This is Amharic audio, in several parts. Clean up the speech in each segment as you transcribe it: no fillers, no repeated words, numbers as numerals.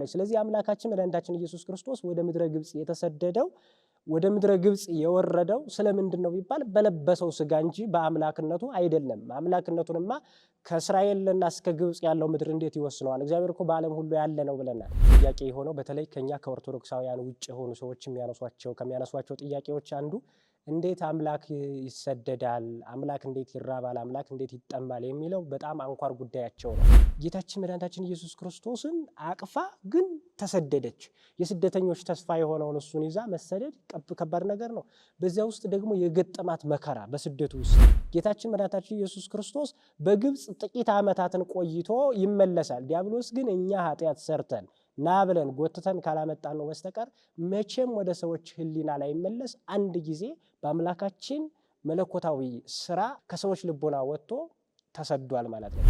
ትኖራለች። ስለዚህ አምላካችን መድኃኒታችን ኢየሱስ ክርስቶስ ወደ ምድረ ግብጽ የተሰደደው ወደ ምድረ ግብጽ የወረደው ስለምንድነው ቢባል በለበሰው ስጋ እንጂ በአምላክነቱ አይደለም። አምላክነቱንማ ከእስራኤልና እስከ ግብጽ ያለው ምድር እንዴት ይወስነዋል? እግዚአብሔር እኮ በዓለም ሁሉ ያለ ነው ብለናል። ጥያቄ የሆነው በተለይ ከኛ ከኦርቶዶክሳውያን ውጭ የሆኑ ሰዎች ከሚያነሷቸው ጥያቄዎች አንዱ እንዴት አምላክ ይሰደዳል? አምላክ እንዴት ይራባል? አምላክ እንዴት ይጠማል? የሚለው በጣም አንኳር ጉዳያቸው ነው። ጌታችን መድኃኒታችን ኢየሱስ ክርስቶስን አቅፋ ግን ተሰደደች። የስደተኞች ተስፋ የሆነውን እሱን ይዛ መሰደድ ከባድ ነገር ነው። በዚያ ውስጥ ደግሞ የገጠማት መከራ በስደቱ ውስጥ ጌታችን መድኃኒታችን ኢየሱስ ክርስቶስ በግብጽ ጥቂት ዓመታትን ቆይቶ ይመለሳል። ዲያብሎስ ግን እኛ ኃጢአት ሰርተን ና ብለን ጎትተን ካላመጣን ነው በስተቀር መቼም ወደ ሰዎች ሕሊና ላይ መለስ አንድ ጊዜ በአምላካችን መለኮታዊ ስራ ከሰዎች ልቦና ወጥቶ ተሰዷል ማለት ነው።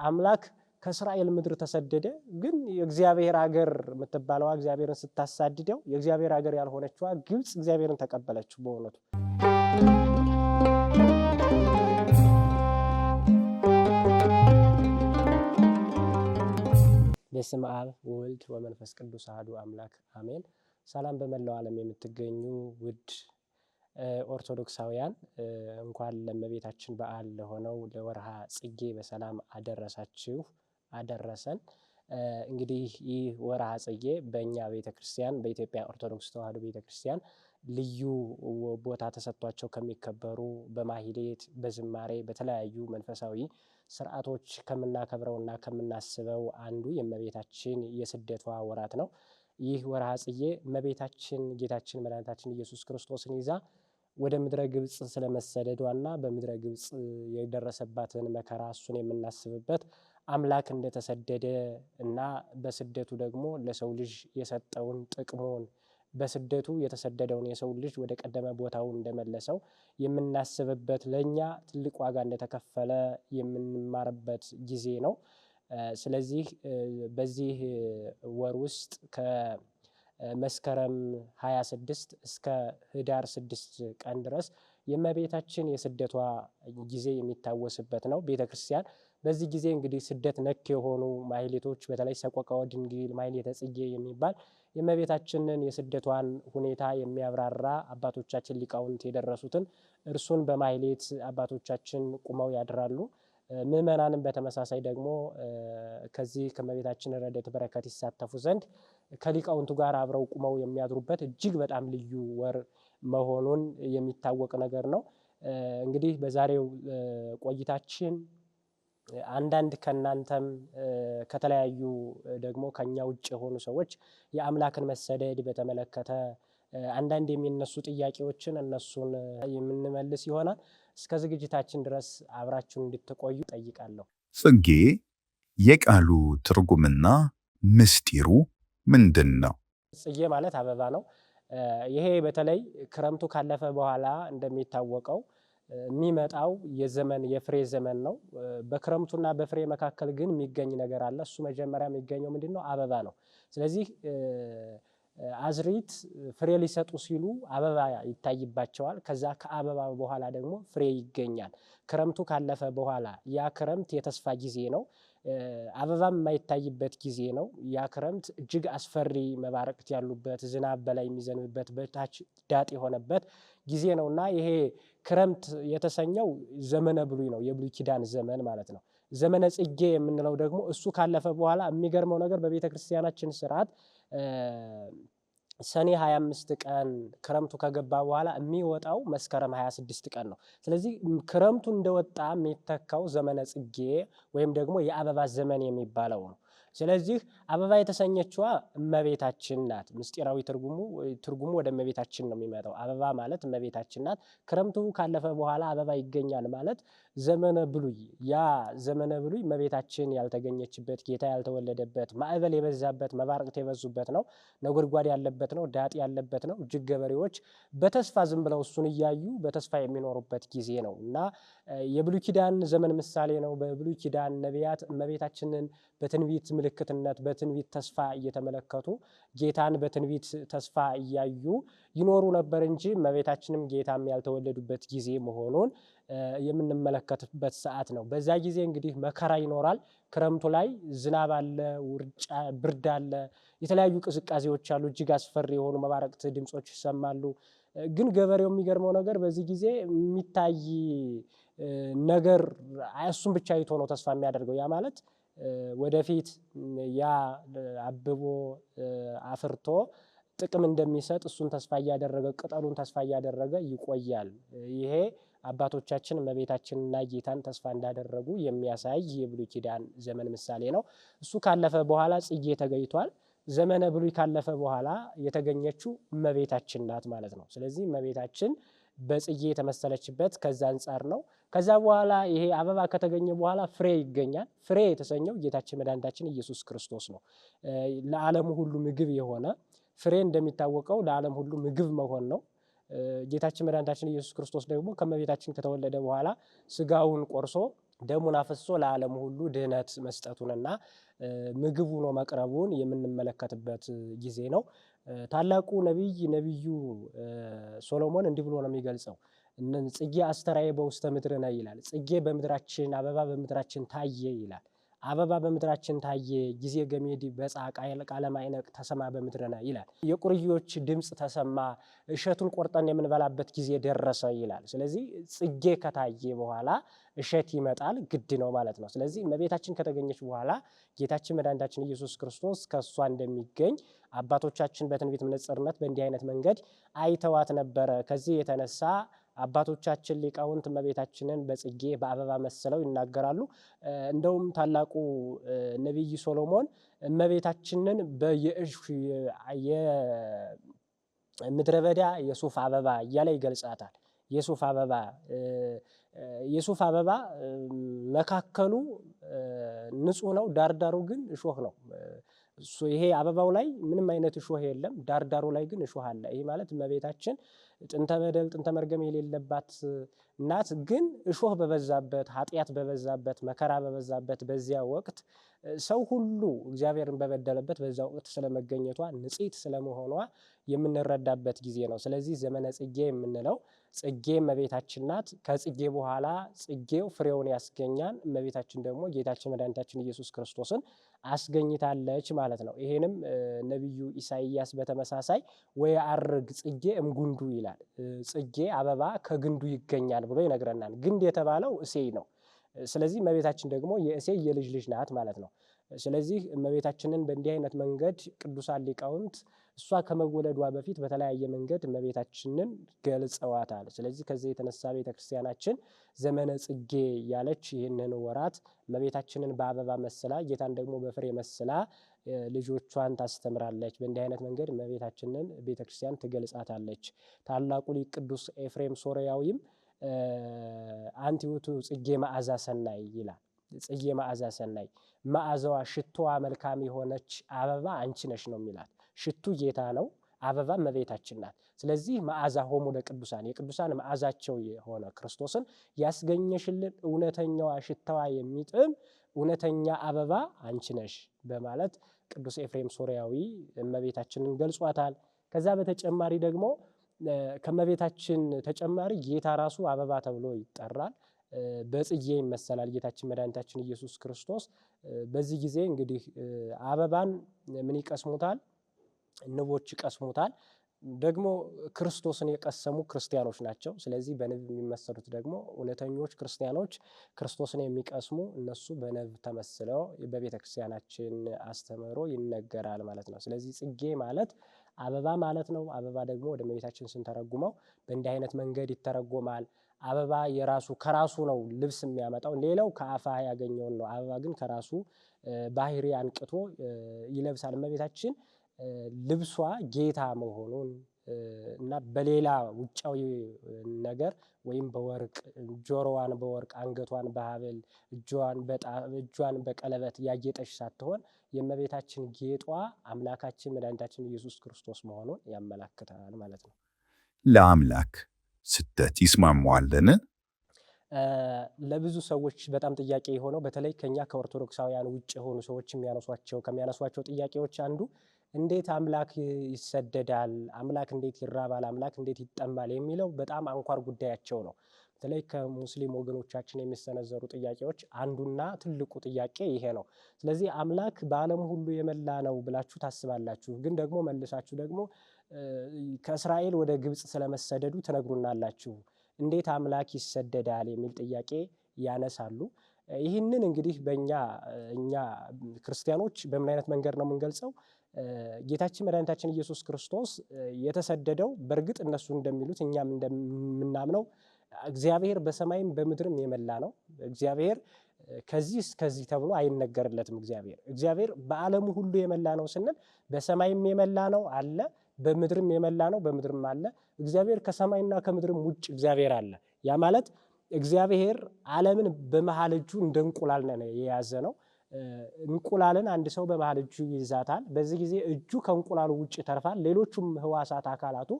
አምላክ ከእስራኤል ምድር ተሰደደ። ግን የእግዚአብሔር ሀገር የምትባለዋ እግዚአብሔርን ስታሳድደው የእግዚአብሔር ሀገር ያልሆነችዋ ግብጽ እግዚአብሔርን ተቀበለችው። በእውነቱ በስመ አብ ወወልድ ወመንፈስ ቅዱስ አሐዱ አምላክ አሜን። ሰላም በመላው ዓለም የምትገኙ ውድ ኦርቶዶክሳውያን እንኳን ለእመቤታችን በዓል ለሆነው ለወርሃ ጽጌ በሰላም አደረሳችሁ አደረሰን። እንግዲህ ይህ ወርሃ ጽጌ በእኛ ቤተክርስቲያን በኢትዮጵያ ኦርቶዶክስ ተዋሕዶ ቤተክርስቲያን ልዩ ቦታ ተሰጥቷቸው ከሚከበሩ በማህሌት በዝማሬ በተለያዩ መንፈሳዊ ስርዓቶች ከምናከብረውና ከምናስበው አንዱ የእመቤታችን የስደቷ ወራት ነው። ይህ ወርሃ ጽጌ እመቤታችን ጌታችን መድኃኒታችን ኢየሱስ ክርስቶስን ይዛ ወደ ምድረ ግብጽ ስለመሰደዷና በምድረ ግብጽ የደረሰባትን መከራ እሱን የምናስብበት አምላክ እንደተሰደደ እና በስደቱ ደግሞ ለሰው ልጅ የሰጠውን ጥቅሙን በስደቱ የተሰደደውን የሰው ልጅ ወደ ቀደመ ቦታው እንደመለሰው የምናስብበት ለኛ ትልቅ ዋጋ እንደተከፈለ የምንማርበት ጊዜ ነው። ስለዚህ በዚህ ወር ውስጥ ከመስከረም 26 እስከ ህዳር 6 ቀን ድረስ የእመቤታችን የስደቷ ጊዜ የሚታወስበት ነው። ቤተክርስቲያን በዚህ ጊዜ እንግዲህ ስደት ነክ የሆኑ ማህሌቶች በተለይ ሰቆቃወ ድንግል ማህሌተ ጽጌ የሚባል የእመቤታችንን የስደቷን ሁኔታ የሚያብራራ አባቶቻችን ሊቃውንት የደረሱትን እርሱን በማህሌት አባቶቻችን ቁመው ያድራሉ። ምእመናንም በተመሳሳይ ደግሞ ከዚህ ከእመቤታችን ረድኤት በረከት ይሳተፉ ዘንድ ከሊቃውንቱ ጋር አብረው ቁመው የሚያድሩበት እጅግ በጣም ልዩ ወር መሆኑን የሚታወቅ ነገር ነው። እንግዲህ በዛሬው ቆይታችን አንዳንድ ከናንተም ከተለያዩ ደግሞ ከኛ ውጭ የሆኑ ሰዎች የአምላክን መሰደድ በተመለከተ አንዳንድ የሚነሱ ጥያቄዎችን እነሱን የምንመልስ ይሆናል። እስከ ዝግጅታችን ድረስ አብራችሁን እንድትቆዩ ጠይቃለሁ። ጽጌ የቃሉ ትርጉምና ምስጢሩ ምንድን ነው? ጽጌ ማለት አበባ ነው። ይሄ በተለይ ክረምቱ ካለፈ በኋላ እንደሚታወቀው የሚመጣው የፍሬ ዘመን ነው። በክረምቱና በፍሬ መካከል ግን የሚገኝ ነገር አለ። እሱ መጀመሪያ የሚገኘው ምንድነው? አበባ ነው። ስለዚህ አዝሪት ፍሬ ሊሰጡ ሲሉ አበባ ይታይባቸዋል። ከዛ ከአበባ በኋላ ደግሞ ፍሬ ይገኛል። ክረምቱ ካለፈ በኋላ ያ ክረምት የተስፋ ጊዜ ነው። አበባም የማይታይበት ጊዜ ነው። ያ ክረምት እጅግ አስፈሪ መባረቅት ያሉበት ዝናብ በላይ የሚዘንብበት በታች ዳጥ የሆነበት ጊዜ ነው እና ይሄ ክረምት የተሰኘው ዘመነ ብሉይ ነው። የብሉይ ኪዳን ዘመን ማለት ነው። ዘመነ ጽጌ የምንለው ደግሞ እሱ ካለፈ በኋላ የሚገርመው ነገር በቤተ ክርስቲያናችን ስርዓት ሰኔ 25 ቀን ክረምቱ ከገባ በኋላ የሚወጣው መስከረም 26 ቀን ነው። ስለዚህ ክረምቱ እንደወጣ የሚተካው ዘመነ ጽጌ ወይም ደግሞ የአበባ ዘመን የሚባለው ነው። ስለዚህ አበባ የተሰኘችዋ እመቤታችን ናት። ምስጢራዊ ትርጉሙ ወደ እመቤታችን ነው የሚመጣው። አበባ ማለት እመቤታችን ናት። ክረምቱ ካለፈ በኋላ አበባ ይገኛል ማለት ዘመነ ብሉይ፣ ያ ዘመነ ብሉይ እመቤታችን ያልተገኘችበት፣ ጌታ ያልተወለደበት፣ ማዕበል የበዛበት፣ መባረቅት የበዙበት ነው። ነጎድጓድ ያለበት ነው። ዳጥ ያለበት ነው። እጅግ ገበሬዎች በተስፋ ዝም ብለው እሱን እያዩ በተስፋ የሚኖሩበት ጊዜ ነው እና የብሉይ ኪዳን ዘመን ምሳሌ ነው። በብሉይ ኪዳን ነቢያት እመቤታችንን በትንቢት ምልክትነት በትንቢት ተስፋ እየተመለከቱ ጌታን በትንቢት ተስፋ እያዩ ይኖሩ ነበር እንጂ እመቤታችንም ጌታም ያልተወለዱበት ጊዜ መሆኑን የምንመለከትበት ሰዓት ነው። በዛ ጊዜ እንግዲህ መከራ ይኖራል። ክረምቱ ላይ ዝናብ አለ፣ ብርድ አለ፣ የተለያዩ ቅዝቃዜዎች አሉ። እጅግ አስፈሪ የሆኑ መባረቅት ድምጾች ይሰማሉ። ግን ገበሬው የሚገርመው ነገር በዚህ ጊዜ የሚታይ ነገር እሱን ብቻ አይቶ ነው ተስፋ የሚያደርገው። ያ ማለት ወደፊት ያ አብቦ አፍርቶ ጥቅም እንደሚሰጥ እሱን ተስፋ እያደረገ ቅጠሉን ተስፋ እያደረገ ይቆያል። ይሄ አባቶቻችን እመቤታችንና ጌታን ተስፋ እንዳደረጉ የሚያሳይ የብሉይ ኪዳን ዘመን ምሳሌ ነው። እሱ ካለፈ በኋላ ጽጌ ተገኝቷል። ዘመነ ብሉይ ካለፈ በኋላ የተገኘችው እመቤታችን ናት ማለት ነው። ስለዚህ እመቤታችን በጽጌ የተመሰለችበት ከዛ አንጻር ነው። ከዛ በኋላ ይሄ አበባ ከተገኘ በኋላ ፍሬ ይገኛል። ፍሬ የተሰኘው ጌታችን መድኃኒታችን ኢየሱስ ክርስቶስ ነው። ለዓለሙ ሁሉ ምግብ የሆነ ፍሬ እንደሚታወቀው ለዓለም ሁሉ ምግብ መሆን ነው። ጌታችን መድኃኒታችን ኢየሱስ ክርስቶስ ደግሞ ከእመቤታችን ከተወለደ በኋላ ስጋውን ቆርሶ ደሙን አፍሶ ለዓለም ሁሉ ድህነት መስጠቱንና ምግብ ሆኖ መቅረቡን የምንመለከትበት ጊዜ ነው። ታላቁ ነቢዩ ሶሎሞን እንዲህ ብሎ ነው የሚገልጸው። ጽጌ አስተራየ በውስተ ምድርነ ይላል። ጽጌ በምድራችን አበባ በምድራችን ታየ ይላል። አበባ በምድራችን ታየ ጊዜ ገሜድ በጻ ቃለ ማዕነቅ ተሰማ በምድርነ ይላል። የቁርዮች ድምፅ ተሰማ፣ እሸቱን ቆርጠን የምንበላበት ጊዜ ደረሰ ይላል። ስለዚህ ጽጌ ከታየ በኋላ እሸት ይመጣል፣ ግድ ነው ማለት ነው። ስለዚህ እመቤታችን ከተገኘች በኋላ ጌታችን መድኃኒታችን ኢየሱስ ክርስቶስ ከእሷ እንደሚገኝ አባቶቻችን በትንቢት መነጽርነት በእንዲህ አይነት መንገድ አይተዋት ነበረ። ከዚህ የተነሳ አባቶቻችን ሊቃውንት እመቤታችንን በጽጌ በአበባ መስለው ይናገራሉ። እንደውም ታላቁ ነቢይ ሶሎሞን እመቤታችንን የምድረ በዳ የሱፍ አበባ እያለ ይገልጻታል። የሱፍ አበባ መካከሉ ንጹሕ ነው፣ ዳርዳሩ ግን እሾህ ነው። ይሄ አበባው ላይ ምንም አይነት እሾህ የለም፣ ዳርዳሩ ላይ ግን እሾህ አለ። ይሄ ማለት እመቤታችን ጥንተ በደል ጥንተ መርገም የሌለባት ናት። ግን እሾህ በበዛበት ኃጢአት በበዛበት መከራ በበዛበት በዚያ ወቅት ሰው ሁሉ እግዚአብሔርን በበደለበት በዛ ወቅት ስለመገኘቷ ንጽሕት ስለመሆኗ የምንረዳበት ጊዜ ነው። ስለዚህ ዘመነ ጽጌ የምንለው ጽጌ እመቤታችን ናት። ከጽጌ በኋላ ጽጌው ፍሬውን ያስገኛል። እመቤታችን ደግሞ ጌታችን መድኃኒታችን ኢየሱስ ክርስቶስን አስገኝታለች ማለት ነው። ይሄንም ነቢዩ ኢሳይያስ በተመሳሳይ ወየዐርግ ጽጌ እምጉንዱ ይላል። ጽጌ አበባ ከግንዱ ይገኛል ብሎ ይነግረናል። ግንድ የተባለው እሴይ ነው። ስለዚህ እመቤታችን ደግሞ የእሴይ የልጅ ልጅ ናት ማለት ነው። ስለዚህ እመቤታችንን በእንዲህ አይነት መንገድ ቅዱሳን ሊቃውንት እሷ ከመወለዷ በፊት በተለያየ መንገድ እመቤታችንን ገልጸዋታል። ስለዚህ ከዚህ የተነሳ ቤተክርስቲያናችን ዘመነ ጽጌ ያለች ይህንን ወራት እመቤታችንን በአበባ መስላ ጌታን ደግሞ በፍሬ መስላ ልጆቿን ታስተምራለች። በእንዲህ አይነት መንገድ እመቤታችንን ቤተክርስቲያን ትገልጻታለች። ታላቁ ሊቅ ቅዱስ ኤፍሬም ሶርያዊም አንቲ ውእቱ ጽጌ መዓዛ ሰናይ ይላል። ጽጌ መዓዛ ሰናይ መዓዛዋ ሽቶዋ መልካም የሆነች አበባ አንቺ ነሽ ነው የሚላት። ሽቱ ጌታ ነው፣ አበባ እመቤታችን ናት። ስለዚህ መዓዛ ሆሙ ለቅዱሳን የቅዱሳን መዓዛቸው የሆነ ክርስቶስን ያስገኘሽልን እውነተኛዋ ሽታዋ የሚጥም እውነተኛ አበባ አንቺ ነሽ በማለት ቅዱስ ኤፍሬም ሶርያዊ እመቤታችንን ገልጿታል። ከዛ በተጨማሪ ደግሞ ከእመቤታችን ተጨማሪ ጌታ ራሱ አበባ ተብሎ ይጠራል። በጽጌ ይመሰላል ጌታችን መድኃኒታችን ኢየሱስ ክርስቶስ። በዚህ ጊዜ እንግዲህ አበባን ምን ይቀስሙታል? ንቦች ይቀስሙታል። ደግሞ ክርስቶስን የቀሰሙ ክርስቲያኖች ናቸው። ስለዚህ በንብ የሚመሰሉት ደግሞ እውነተኞች ክርስቲያኖች ክርስቶስን የሚቀስሙ እነሱ በንብ ተመስለው በቤተ ክርስቲያናችን አስተምህሮ ይነገራል ማለት ነው። ስለዚህ ጽጌ ማለት አበባ ማለት ነው። አበባ ደግሞ ወደ እመቤታችን ስንተረጉመው በእንዲህ አይነት መንገድ ይተረጎማል። አበባ ከራሱ ነው ልብስ የሚያመጣው። ሌላው ከአፋ ያገኘውን ነው። አበባ ግን ከራሱ ባህሪ አንቅቶ ይለብሳል። እመቤታችን ልብሷ ጌታ መሆኑን እና በሌላ ውጫዊ ነገር ወይም በወርቅ ጆሮዋን በወርቅ አንገቷን በሐብል እጇን በቀለበት ያጌጠች ሳትሆን የእመቤታችን ጌጧ አምላካችን መድኃኒታችን ኢየሱስ ክርስቶስ መሆኑን ያመላክታል ማለት ነው። ለአምላክ ስደት ይስማማዋልን? ለብዙ ሰዎች በጣም ጥያቄ የሆነው በተለይ ከኛ ከኦርቶዶክሳውያን ውጭ የሆኑ ሰዎች ከሚያነሷቸው ጥያቄዎች አንዱ እንዴት አምላክ ይሰደዳል? አምላክ እንዴት ይራባል? አምላክ እንዴት ይጠማል? የሚለው በጣም አንኳር ጉዳያቸው ነው። በተለይ ከሙስሊም ወገኖቻችን የሚሰነዘሩ ጥያቄዎች አንዱና ትልቁ ጥያቄ ይሄ ነው። ስለዚህ አምላክ በዓለም ሁሉ የመላ ነው ብላችሁ ታስባላችሁ፣ ግን ደግሞ መልሳችሁ ደግሞ ከእስራኤል ወደ ግብፅ ስለመሰደዱ ትነግሩናላችሁ፣ እንዴት አምላክ ይሰደዳል የሚል ጥያቄ ያነሳሉ። ይህንን እንግዲህ እኛ ክርስቲያኖች በምን አይነት መንገድ ነው የምንገልጸው? ጌታችን መድኃኒታችን ኢየሱስ ክርስቶስ የተሰደደው በእርግጥ እነሱ እንደሚሉት እኛም እንደምናምነው እግዚአብሔር በሰማይም በምድርም የመላ ነው። እግዚአብሔር ከዚህ እስከዚህ ተብሎ አይነገርለትም። እግዚአብሔር በዓለሙ ሁሉ የመላ ነው ስንል በሰማይም የመላ ነው አለ፣ በምድርም የመላ ነው በምድርም አለ። እግዚአብሔር ከሰማይና ከምድርም ውጭ እግዚአብሔር አለ። ያ ማለት እግዚአብሔር ዓለምን በመሃል እጁ እንደ እንቁላል ነው የያዘ ነው። እንቁላልን አንድ ሰው በመሃል እጁ ይይዛታል። በዚህ ጊዜ እጁ ከእንቁላሉ ውጭ ይተርፋል። ሌሎቹም ህዋሳት አካላቱ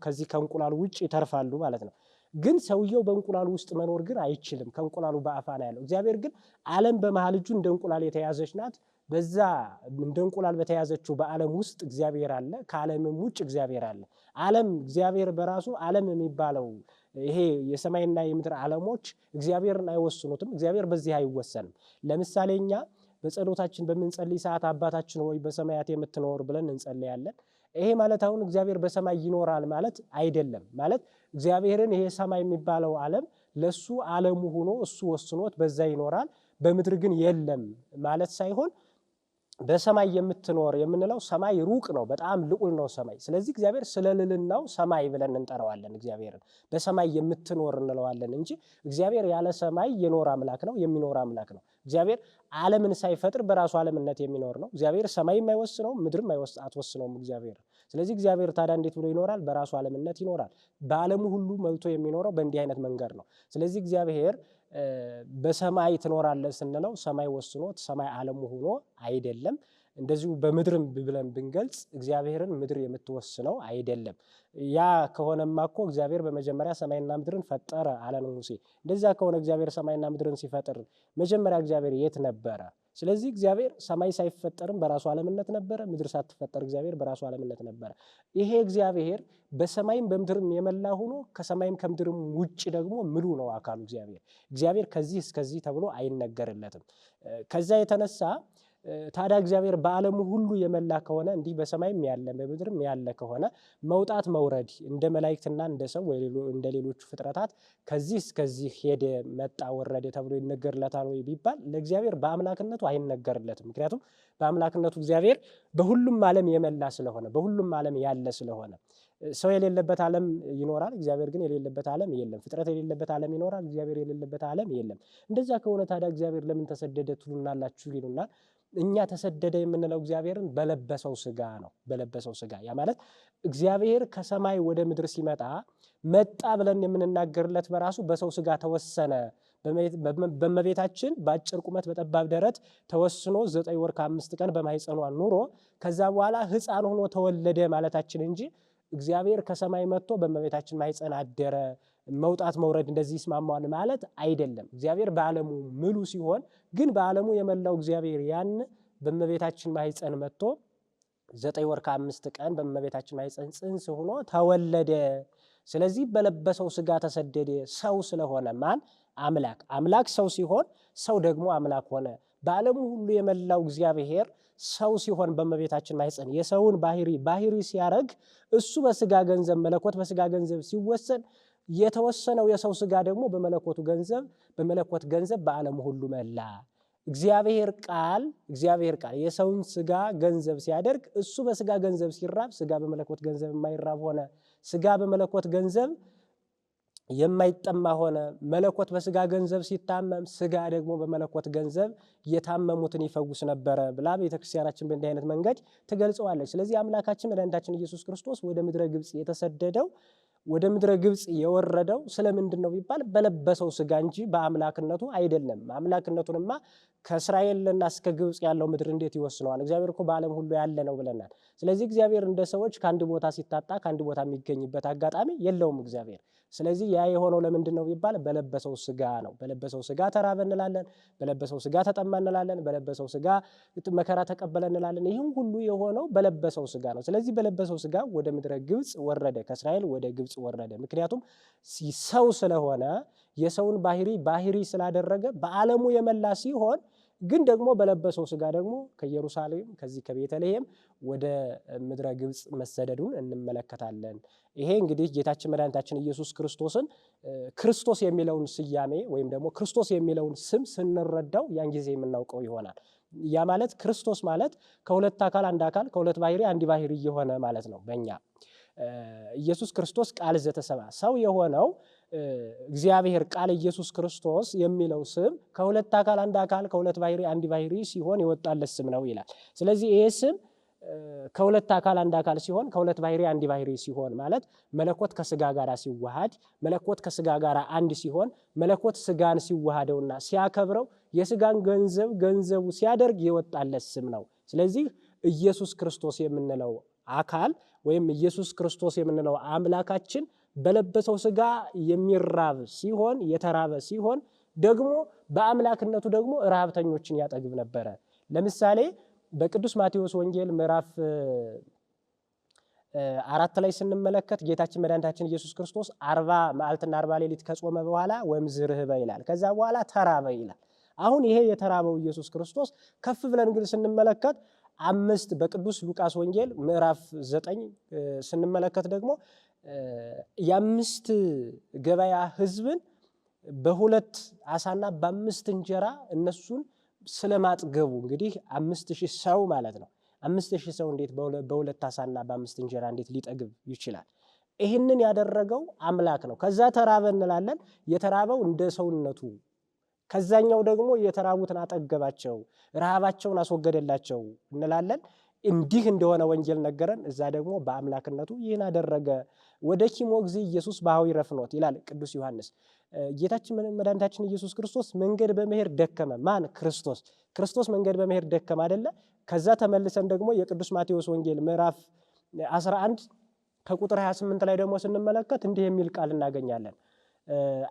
ከዚህ ከእንቁላሉ ውጭ ይተርፋሉ ማለት ነው። ግን ሰውየው በእንቁላሉ ውስጥ መኖር ግን አይችልም። ከእንቁላሉ በአፋ ነው ያለው። እግዚአብሔር ግን ዓለም በመሃል እጁ እንደ እንቁላል የተያዘች ናት። በዛ እንደ እንቁላል በተያዘችው በዓለም ውስጥ እግዚአብሔር አለ፣ ከዓለምም ውጭ እግዚአብሔር አለ። ዓለም እግዚአብሔር በራሱ ዓለም የሚባለው ይሄ የሰማይና የምድር ዓለሞች እግዚአብሔርን አይወስኑትም። እግዚአብሔር በዚህ አይወሰንም። ለምሳሌ እኛ በጸሎታችን በምንጸልይ ሰዓት አባታችን ሆይ በሰማያት የምትኖር ብለን እንጸልያለን። ይሄ ማለት አሁን እግዚአብሔር በሰማይ ይኖራል ማለት አይደለም። ማለት እግዚአብሔርን ይሄ ሰማይ የሚባለው ዓለም ለሱ ዓለሙ ሆኖ እሱ ወስኖት በዛ ይኖራል፣ በምድር ግን የለም ማለት ሳይሆን በሰማይ የምትኖር የምንለው ሰማይ ሩቅ ነው፣ በጣም ልዑል ነው ሰማይ። ስለዚህ እግዚአብሔር ስለ ልዕልናው ሰማይ ብለን እንጠራዋለን። እግዚአብሔርን በሰማይ የምትኖር እንለዋለን እንጂ እግዚአብሔር ያለ ሰማይ የኖረ አምላክ ነው፣ የሚኖር አምላክ ነው። እግዚአብሔር ዓለምን ሳይፈጥር በራሱ ዓለምነት የሚኖር ነው። እግዚአብሔር ሰማይም አይወስነውም፣ ምድርም አትወስነውም እግዚአብሔር። ስለዚህ እግዚአብሔር ታዲያ እንዴት ብሎ ይኖራል? በራሱ ዓለምነት ይኖራል። በዓለሙ ሁሉ መልቶ የሚኖረው በእንዲህ አይነት መንገድ ነው። ስለዚህ እግዚአብሔር በሰማይ ትኖራለህ ስንለው ሰማይ ወስኖት ሰማይ ዓለሙ ሆኖ አይደለም። እንደዚሁ በምድርም ብለን ብንገልጽ እግዚአብሔርን ምድር የምትወስነው አይደለም። ያ ከሆነማ እኮ እግዚአብሔር በመጀመሪያ ሰማይና ምድርን ፈጠረ አለ ሙሴ። እንደዛ ከሆነ እግዚአብሔር ሰማይና ምድርን ሲፈጥር መጀመሪያ እግዚአብሔር የት ነበረ? ስለዚህ እግዚአብሔር ሰማይ ሳይፈጠርም በራሱ ዓለምነት ነበረ፣ ምድር ሳትፈጠር እግዚአብሔር በራሱ ዓለምነት ነበረ። ይሄ እግዚአብሔር በሰማይም በምድርም የመላ ሆኖ ከሰማይም ከምድርም ውጭ ደግሞ ምሉ ነው አካሉ እግዚአብሔር ከዚህ እስከዚህ ተብሎ አይነገርለትም። ከዛ የተነሳ ታዲያ እግዚአብሔር በዓለሙ ሁሉ የመላ ከሆነ እንዲህ በሰማይም ያለ በምድርም ያለ ከሆነ መውጣት መውረድ እንደ መላእክትና እንደ ሰው ወይ እንደ ሌሎቹ ፍጥረታት ከዚህ እስከዚህ ሄደ መጣ ወረደ ተብሎ ይነገርለታል ወይ ቢባል ለእግዚአብሔር በአምላክነቱ አይነገርለትም። ምክንያቱም በአምላክነቱ እግዚአብሔር በሁሉም ዓለም የመላ ስለሆነ በሁሉም ዓለም ያለ ስለሆነ ሰው የሌለበት ዓለም ይኖራል፣ እግዚአብሔር ግን የሌለበት ዓለም የለም። ፍጥረት የሌለበት ዓለም ይኖራል፣ እግዚአብሔር የሌለበት ዓለም የለም። እንደዛ ከሆነ ታዲያ እግዚአብሔር ለምን ተሰደደ ትሉናላችሁ ይሉናል። እኛ ተሰደደ የምንለው እግዚአብሔርን በለበሰው ስጋ ነው። በለበሰው ስጋ ያ ማለት እግዚአብሔር ከሰማይ ወደ ምድር ሲመጣ መጣ ብለን የምንናገርለት በራሱ በሰው ስጋ ተወሰነ። በእመቤታችን በአጭር ቁመት በጠባብ ደረት ተወስኖ 9 ወር ከ5 ቀን በማኅፀኗ ኑሮ ከዛ በኋላ ሕፃን ሆኖ ተወለደ ማለታችን እንጂ እግዚአብሔር ከሰማይ መጥቶ በእመቤታችን ማኅፀን አደረ መውጣት መውረድ እንደዚህ ይስማማዋል ማለት አይደለም። እግዚአብሔር በዓለሙ ምሉ ሲሆን ግን በዓለሙ የመላው እግዚአብሔር ያን በእመቤታችን ማኅፀን መጥቶ 9 ወር ከ5 ቀን በእመቤታችን ማኅፀን ጽንስ ሆኖ ተወለደ። ስለዚህ በለበሰው ስጋ ተሰደደ። ሰው ስለሆነ ማን አምላክ ሰው ሲሆን ሰው ደግሞ አምላክ ሆነ። በዓለሙ ሁሉ የመላው እግዚአብሔር ሰው ሲሆን በእመቤታችን ማኅፀን የሰውን ባህሪ ሲያረግ እሱ በስጋ ገንዘብ መለኮት በስጋ ገንዘብ ሲወሰን የተወሰነው የሰው ስጋ ደግሞ በመለኮት ገንዘብ በዓለሙ ሁሉ መላ። እግዚአብሔር ቃል የሰውን ስጋ ገንዘብ ሲያደርግ እሱ በስጋ ገንዘብ ሲራብ ስጋ በመለኮት ገንዘብ የማይራብ ሆነ። ስጋ በመለኮት ገንዘብ የማይጠማ ሆነ። መለኮት በስጋ ገንዘብ ሲታመም ስጋ ደግሞ በመለኮት ገንዘብ የታመሙትን ይፈውስ ነበረ ብላ ቤተክርስቲያናችን በእንዲህ አይነት መንገድ ትገልጸዋለች። ስለዚህ አምላካችን መድኃኒታችን ኢየሱስ ክርስቶስ ወደ ምድረ ግብፅ የተሰደደው ወደ ምድረ ግብፅ የወረደው ስለምንድን ነው ቢባል በለበሰው ስጋ እንጂ በአምላክነቱ አይደለም። አምላክነቱንማ ከእስራኤልና እስከ ግብፅ ያለው ምድር እንዴት ይወስነዋል? እግዚአብሔር እኮ በዓለም ሁሉ ያለ ነው ብለናል። ስለዚህ እግዚአብሔር እንደ ሰዎች ከአንድ ቦታ ሲታጣ ከአንድ ቦታ የሚገኝበት አጋጣሚ የለውም እግዚአብሔር። ስለዚህ ያ የሆነው ለምንድን ነው ቢባል በለበሰው ስጋ ነው። በለበሰው ስጋ ተራበ እንላለን፣ በለበሰው ስጋ ተጠማ እንላለን፣ በለበሰው ስጋ መከራ ተቀበለ እንላለን። ይህም ሁሉ የሆነው በለበሰው ስጋ ነው። ስለዚህ በለበሰው ስጋ ወደ ምድረ ግብፅ ወረደ፣ ከእስራኤል ወደ ግብፅ ወረደ። ምክንያቱም ሰው ስለሆነ የሰውን ባህሪ ስላደረገ በዓለሙ የመላ ሲሆን ግን ደግሞ በለበሰው ሥጋ ደግሞ ከኢየሩሳሌም ከዚህ ከቤተልሔም ወደ ምድረ ግብፅ መሰደዱን እንመለከታለን። ይሄ እንግዲህ ጌታችን መድኃኒታችን ኢየሱስ ክርስቶስን ክርስቶስ የሚለውን ስያሜ ወይም ደግሞ ክርስቶስ የሚለውን ስም ስንረዳው ያን ጊዜ የምናውቀው ይሆናል። ያ ማለት ክርስቶስ ማለት ከሁለት አካል አንድ አካል ከሁለት ባህሪ አንድ ባህሪ የሆነ ማለት ነው። በእኛ ኢየሱስ ክርስቶስ ቃል ዘተሰብአ ሰው የሆነው እግዚአብሔር ቃል ኢየሱስ ክርስቶስ የሚለው ስም ከሁለት አካል አንድ አካል ከሁለት ባህሪ አንድ ባህሪ ሲሆን የወጣለት ስም ነው ይላል። ስለዚህ ይሄ ስም ከሁለት አካል አንድ አካል ሲሆን ከሁለት ባህሪ አንድ ባህሪ ሲሆን ማለት መለኮት ከሥጋ ጋር ሲዋሃድ መለኮት ከሥጋ ጋር አንድ ሲሆን መለኮት ሥጋን ሲዋሃደውና ሲያከብረው የሥጋን ገንዘቡ ሲያደርግ የወጣለት ስም ነው። ስለዚህ ኢየሱስ ክርስቶስ የምንለው አካል ወይም ኢየሱስ ክርስቶስ የምንለው አምላካችን በለበሰው ሥጋ የሚራብ ሲሆን የተራበ ሲሆን ደግሞ በአምላክነቱ ደግሞ ረሃብተኞችን ያጠግብ ነበረ። ለምሳሌ በቅዱስ ማቴዎስ ወንጌል ምዕራፍ 4 ላይ ስንመለከት ጌታችን መድኃኒታችን ኢየሱስ ክርስቶስ 40 መዓልትና 40 ሌሊት ከጾመ በኋላ ወእምዝርህበ ይላል። ከዛ በኋላ ተራበ ይላል። አሁን ይሄ የተራበው ኢየሱስ ክርስቶስ ከፍ ብለን ግን ስንመለከት 5 በቅዱስ ሉቃስ ወንጌል ምዕራፍ 9 ስንመለከት ደግሞ የ5 ገበያ ሕዝብን በ2 ዓሣና በ5 እንጀራ እነሱን ስለማጥገቡ እንግዲህ 5000 ሰው ማለት ነው። 5000 ሰው እንዴት በ2 ዓሣና በ5 እንጀራ እንዴት ሊጠግብ ይችላል? ይህንን ያደረገው አምላክ ነው። ከዛ ተራበ እንላለን። የተራበው እንደ ሰውነቱ፣ ከዛኛው ደግሞ የተራቡትን አጠገባቸው፣ ረሃባቸውን አስወገደላቸው እንላለን። እንዲህ እንደሆነ ወንጌል ነገረን። እዛ ደግሞ በአምላክነቱ ይህን አደረገ። ወደ ኪሞ ጊዜ ኢየሱስ በሐዊረ ፍኖት ይላል ቅዱስ ዮሐንስ። ጌታችን መድኃኒታችን ኢየሱስ ክርስቶስ መንገድ በመሄድ ደከመ። ማን? ክርስቶስ መንገድ በመሄድ ደከመ አይደለ? ከዛ ተመልሰን ደግሞ የቅዱስ ማቴዎስ ወንጌል ምዕራፍ 11 ከቁጥር 28 ላይ ደግሞ ስንመለከት እንዲህ የሚል ቃል እናገኛለን።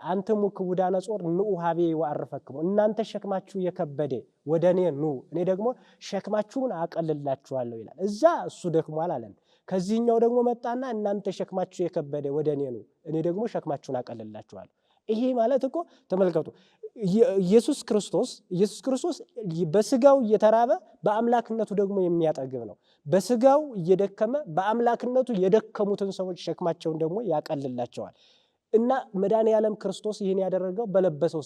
አንትሙ ክቡዳነ ጾር ንዑ ኀቤ ወአርፈክሙ፣ እናንተ ሸክማችሁ የከበደ ወደ እኔ ኑ፣ እኔ ደግሞ ሸክማችሁን አቀልላችኋለሁ ይላል። እዛ እሱ ደክሟል አለን። ከዚህኛው ደግሞ መጣና እናንተ ሸክማችሁ የከበደ ወደ እኔ ኑ፣ እኔ ደግሞ ሸክማችሁን አቀልላችኋለሁ። ይሄ ማለት እኮ ተመልከቱ፣ ኢየሱስ ክርስቶስ በሥጋው እየተራበ በአምላክነቱ ደግሞ የሚያጠግብ ነው። በሥጋው እየደከመ በአምላክነቱ የደከሙትን ሰዎች ሸክማቸውን ደግሞ ያቀልላቸዋል። እና መድኃኔዓለም ክርስቶስ ይህን ያደረገው በለበሰው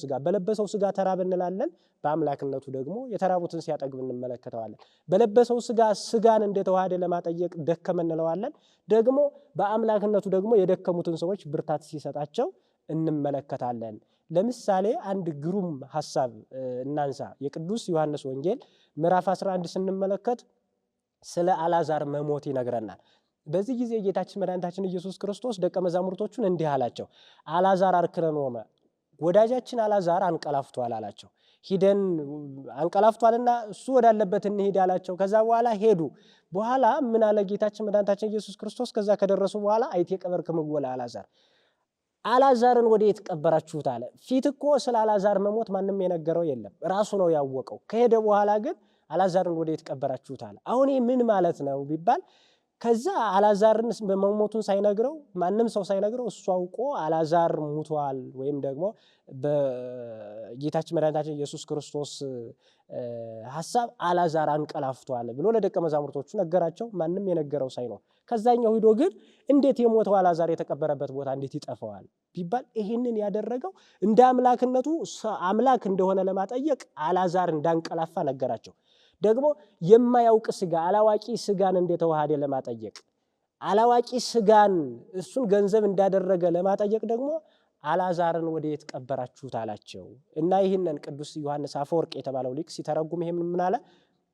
ሥጋ ተራበ እንላለን። በአምላክነቱ ደግሞ የተራቡትን ሲያጠግብ እንመለከተዋለን። በለበሰው ሥጋን እንደተዋሃደ ለማጠየቅ ደከመ እንለዋለን። ደግሞ በአምላክነቱ ደግሞ የደከሙትን ሰዎች ብርታት ሲሰጣቸው እንመለከታለን። ለምሳሌ አንድ ግሩም ሐሳብ እናንሳ። የቅዱስ ዮሐንስ ወንጌል ምዕራፍ 11 ስንመለከት ስለ አልዓዛር መሞት ይነግረናል። በዚህ ጊዜ ጌታችን መድኃኒታችን ኢየሱስ ክርስቶስ ደቀ መዛሙርቶቹን እንዲህ አላቸው። አልዓዛር አርክነኖመ፣ ወዳጃችን አልዓዛር አንቀላፍቷል አላቸው። ሂደን አንቀላፍቷልና እሱ ወዳለበት እንሂድ አላቸው። ከዛ በኋላ ሄዱ። በኋላ ምን አለ ጌታችን መድኃኒታችን ኢየሱስ ክርስቶስ ከዛ ከደረሱ በኋላ አይቴ ቀበርክምዎ ለአልዓዛር፣ አልዓዛርን ወዴት ቀበራችሁት አለ። ፊት እኮ ስለ አልዓዛር መሞት ማንም የነገረው የለም፣ ራሱ ነው ያወቀው። ከሄደ በኋላ ግን አልዓዛርን ወዴት ቀበራችሁት አለ። አሁን ምን ማለት ነው ቢባል ከዛ አልዓዛርን መሞቱን ሳይነግረው ማንም ሰው ሳይነግረው እሱ አውቆ አልዓዛር ሙቷል ወይም ደግሞ በጌታችን መድኃኒታችን ኢየሱስ ክርስቶስ ሐሳብ አልዓዛር አንቀላፍቷል ብሎ ለደቀ መዛሙርቶቹ ነገራቸው። ማንም የነገረው ሳይኖር ከዛኛው ሂዶ ግን እንዴት የሞተው አልዓዛር የተቀበረበት ቦታ እንዴት ይጠፋዋል ቢባል ይህንን ያደረገው እንደ አምላክነቱ አምላክ እንደሆነ ለማጠየቅ አልዓዛር እንዳንቀላፋ ነገራቸው። ደግሞ የማያውቅ ሥጋ አላዋቂ ሥጋን እንደተዋሃደ ለማጠየቅ አላዋቂ ሥጋን እሱን ገንዘብ እንዳደረገ ለማጠየቅ ደግሞ አልዓዛርን ወዴት ቀበራችሁት አላቸው። እና ይህንን ቅዱስ ዮሐንስ አፈወርቅ የተባለው ሊቅ ሲተረጉም ይሄ ምን አለ?